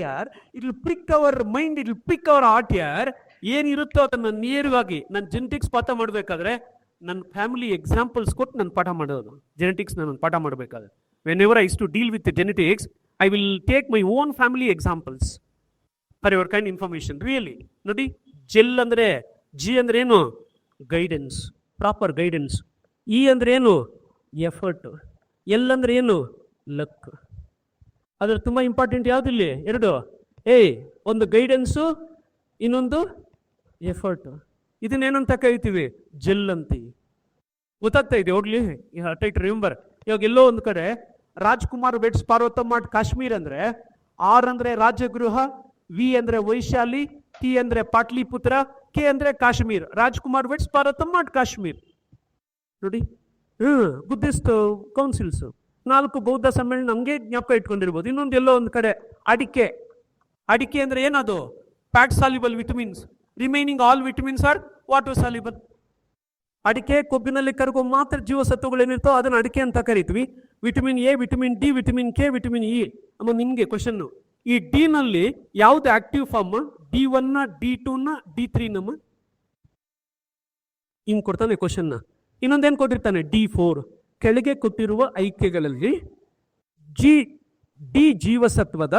ಯಾರ್ it will prick our mind, it will prick hour heart. ಯಾರ್ ಏನಿರುತ್ತೋ ಅದನ್ನು ನೇರವಾಗಿ ನಾನು ಜೆನೆಟಿಕ್ಸ್ ಪಾಠ ಮಾಡಬೇಕಾದ್ರೆ ನನ್ನ ಫ್ಯಾಮಿಲಿ ಎಕ್ಸಾಂಪಲ್ಸ್ ಕೊಟ್ಟು ನಾನು ಪಾಠ ಮಾಡೋದು. ಜೆನೆಟಿಕ್ಸ್ ನಾನು ಪಾಠ ಮಾಡಬೇಕಾದ್ರೆ whenever I is to deal with genetics, I will take my own family examples for your kind information. Really ನೋಡಿ, ಜೆಲ್ ಅಂದರೆ, ಜಿ ಅಂದ್ರೆ ಏನು? Guidance, proper guidance. ಇ ಅಂದ್ರೆ ಏನು? ಎಫರ್ಟ್. ಎಲ್ ಅಂದ್ರೆ ಏನು? ಲಕ್. ಅದ್ರ ತುಂಬ ಇಂಪಾರ್ಟೆಂಟ್ ಯಾವುದಿಲ್ಲಿ? ಎರಡು. ಒಂದು ಗೈಡೆನ್ಸು, ಇನ್ನೊಂದು ಎಫರ್ಟ್. ಇದನ್ನೇನಂತ ಕರಿತೀವಿ? ಜೆಲ್ ಅಂತೀವಿ. ಗೊತ್ತಾಗ್ತಾ ಇದೆ ಹೋಗ್ಲಿ. Tight remember. ಇವಾಗ ಎಲ್ಲೋ ಒಂದು ಕಡೆ ರಾಜ್ಕುಮಾರ್ ವೆಟ್ಸ್ ಪಾರ್ವತಮ್ಮ ಅಟ್ ಕಾಶ್ಮೀರ್ ಅಂದ್ರೆ, ಆರ್ ಅಂದ್ರೆ ರಾಜಗೃಹ, ವಿ ಅಂದ್ರೆ ವೈಶಾಲಿ, ಟಿ ಅಂದ್ರೆ ಪಾಟ್ಲಿಪುತ್ರ, ಕೆ ಅಂದ್ರೆ ಕಾಶ್ಮೀರ್. Rajkumar weds Parvathamma at Kashmir. ನೋಡಿ, ಬುದ್ಧಿಸ್ಟ್ ಕೌನ್ಸಿಲ್ಸ್, 4 ಬೌದ್ಧ ಸಮ್ಮೇಳನ, ನಮಗೆ ಜ್ಞಾಪಕ ಇಟ್ಕೊಂಡಿರ್ಬೋದು. ಇನ್ನೊಂದು ಎಲ್ಲೋ ಒಂದು ಕಡೆ ಅಡಿಕೆ. ಅಡಿಕೆ ಅಂದ್ರೆ ಏನದು? Fat soluble vitamins. Remaining all vitamins are water soluble. ಅಡಿಕೆ ಕೊಬ್ಬಿನಲ್ಲಿ ಕರಗೋ ಮಾತ್ರ ಜೀವಸತ್ವಗಳೇನಿರ್ತೋ ಅದನ್ನು ಅಡಿಕೆ ಅಂತ ಕರಿತೀವಿ. Vitamin A, vitamin D, vitamin K, vitamin E. ಅಮ್ಮ ನಿಮಗೆ ಕ್ವಶನ್ನು, ಈ ಡಿ ನಲ್ಲಿ ಯಾವ್ದು active form? D1, D2, D3 ನಮ್ಮ ಹಿಂಗ್ ಕೊಡ್ತಾನೆ ಕ್ವಶನ್ನ. ಇನ್ನೊಂದೇನು ಕೊಟ್ಟಿರ್ತಾನೆ? D4. ಕೆಳಗೆ ಕೊಟ್ಟಿರುವ ಆಯ್ಕೆಗಳಲ್ಲಿ ಡಿ ಜೀವಸತ್ವದ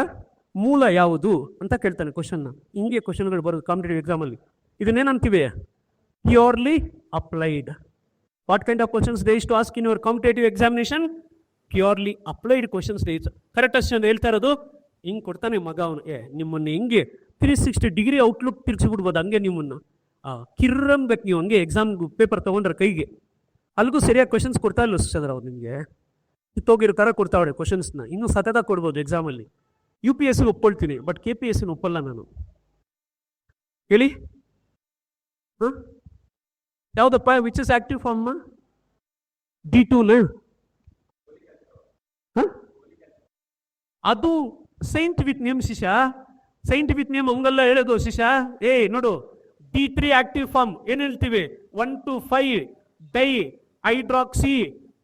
ಮೂಲ ಯಾವುದು ಅಂತ ಕೇಳ್ತಾನೆ ಕ್ವಶನ್ನ. ಹಿಂಗೆ ಕ್ವಶನ್ಗಳು ಬರೋದು ಕಾಂಪಿಟೇಟಿವ್ ಎಕ್ಸಾಮಲ್ಲಿ. ಇದನ್ನೇನಂತೀವಿ? Purely applied. What kind of questions they is to ask in your competitive examination? Purely applied questions they is. Correct ಅಷ್ಟು ಹೇಳ್ತಾ ಇರೋದು. ಹಿಂಗೆ ಕೊಡ್ತಾನೆ ಮಗ ಅವನು. ನಿಮ್ಮನ್ನು ಹಿಂಗೆ 360 ಡಿಗ್ರಿ ಔಟ್ಲುಕ್ ತಿರ್ಸಿಬಿಡ್ಬೋದು ಹಂಗೆ ನಿಮ್ಮನ್ನು. ಕಿರ್ರಂಬೇಕು ನೀವು ಹಂಗೆ ಎಕ್ಸಾಮ್ ಪೇಪರ್ ತೊಗೊಂಡ್ರೆ ಕೈಗೆ. ಅಲ್ಲಿಗೂ ಸರಿಯಾಗಿ ಕ್ವಶನ್ಸ್ ಕೊಡ್ತಾ ಇಲ್ಲ ಸುಶಾದ್ರ ಅವ್ರು ನಿಮಗೆ. ಕಿತ್ತೋಗಿರೋ ಥರ ಕೊಡ್ತಾವಳೆ ಕ್ವಶನ್ಸ್ನ. ಇನ್ನೂ ಸತತ ಕೊಡ್ಬೋದು ಎಕ್ಸಾಮಲ್ಲಿ. UPSC ಒಪ್ಕೊಳ್ತೀನಿ, ಬಟ್ KPSC ಒಪ್ಪಲ್ಲ ನಾನು. ಹೇಳಿ, ಯಾವುದಪ್ಪ? Which is active form? D2ನ? ಅದು ಸೈಂಟಿಫಿಕ್ ನೇಮ್ ಶಿಷ್ಯ. ಸೈಂಟಿಫಿಕ್ ನೇಮ್ ಹಂಗಲ್ಲ ಹೇಳೋದು ಶಿಷ್ಯ. ನೋಡು, D3 ಆಕ್ಟಿವ್ ಫಾರ್ಮ್ ಏನ್ ಹೇಳ್ತೀವಿ? 1 to 5 dihydroxy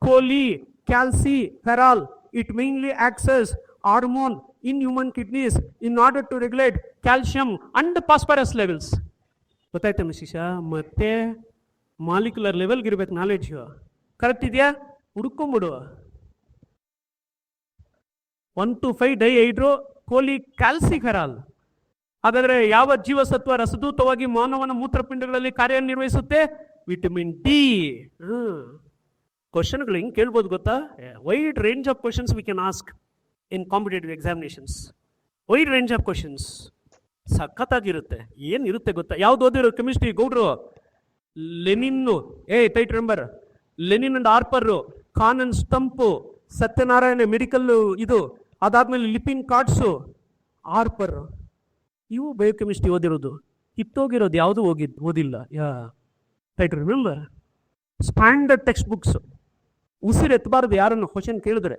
cholecalciferol. It mainly acts as hormone in human kidneys in order to regulate calcium and phosphorus levels. ಗೊತ್ತಾಯ್ತಮ್ಮ ಶಿಷ್ಯ? ಮತ್ತೆ ಮಾಲಿಕ್ಯುಲರ್ ಲೆವೆಲ್ಗೆ ಇರ್ಬೇಕು ನಾಲೆಡ್ಜ್. ಕರೆಕ್ಟ್ ಇದೆಯಾ? ಹುಡ್ಕೊಂಬಿಡು. 1 to 5 dihydroxy cholecalciferol. ಹಾಗಾದ್ರೆ ಯಾವ ಜೀವಸತ್ವ ರಸದೂತವಾಗಿ ಮಾನವನ ಮೂತ್ರಪಿಂಡಗಳಲ್ಲಿ ಕಾರ್ಯನಿರ್ವಹಿಸುತ್ತೆ? Vitamin D. ಕ್ವಶನ್ಗಳು ಹಿಂಗೆ ಕೇಳ್ಬೋದು ಗೊತ್ತಾ? Wide range of questions we can ask in competitive examinations. Wide range of questions ಸಖತ್ತಾಗಿರುತ್ತೆ. ಏನಿರುತ್ತೆ ಗೊತ್ತಾ? ಯಾವ್ದು ಓದಿರೋ? ಕೆಮಿಸ್ಟ್ರಿ ಗೌಡ್ರು. ಲೆನಿನ್ನು. Tight remember. ಲೆನಿನ್ ಅಂಡ್ ಆರ್ಪರು, ಖಾನ್ ಅಂಡ್ ಸ್ಟಂಪು, ಸತ್ಯನಾರಾಯಣ ಮೆಡಿಕಲ್ ಇದು, ಅದಾದ್ಮೇಲೆ ಲಿಪಿನ್ ಕಾರ್ಡ್ಸು, ಆರ್ಪರ್. ಇವು ಬಯೋಕೆಮಿಸ್ಟ್ರಿ ಓದಿರೋದು. ಕಿತ್ತೋಗಿರೋದು ಯಾವುದು ಓದಿಲ್ಲ. Tight remember. Standard text books. ಉಸಿರು ಎತ್ತಬಾರ್ದು ಯಾರನ್ನು ಕ್ವಶನ್ ಕೇಳಿದ್ರೆ.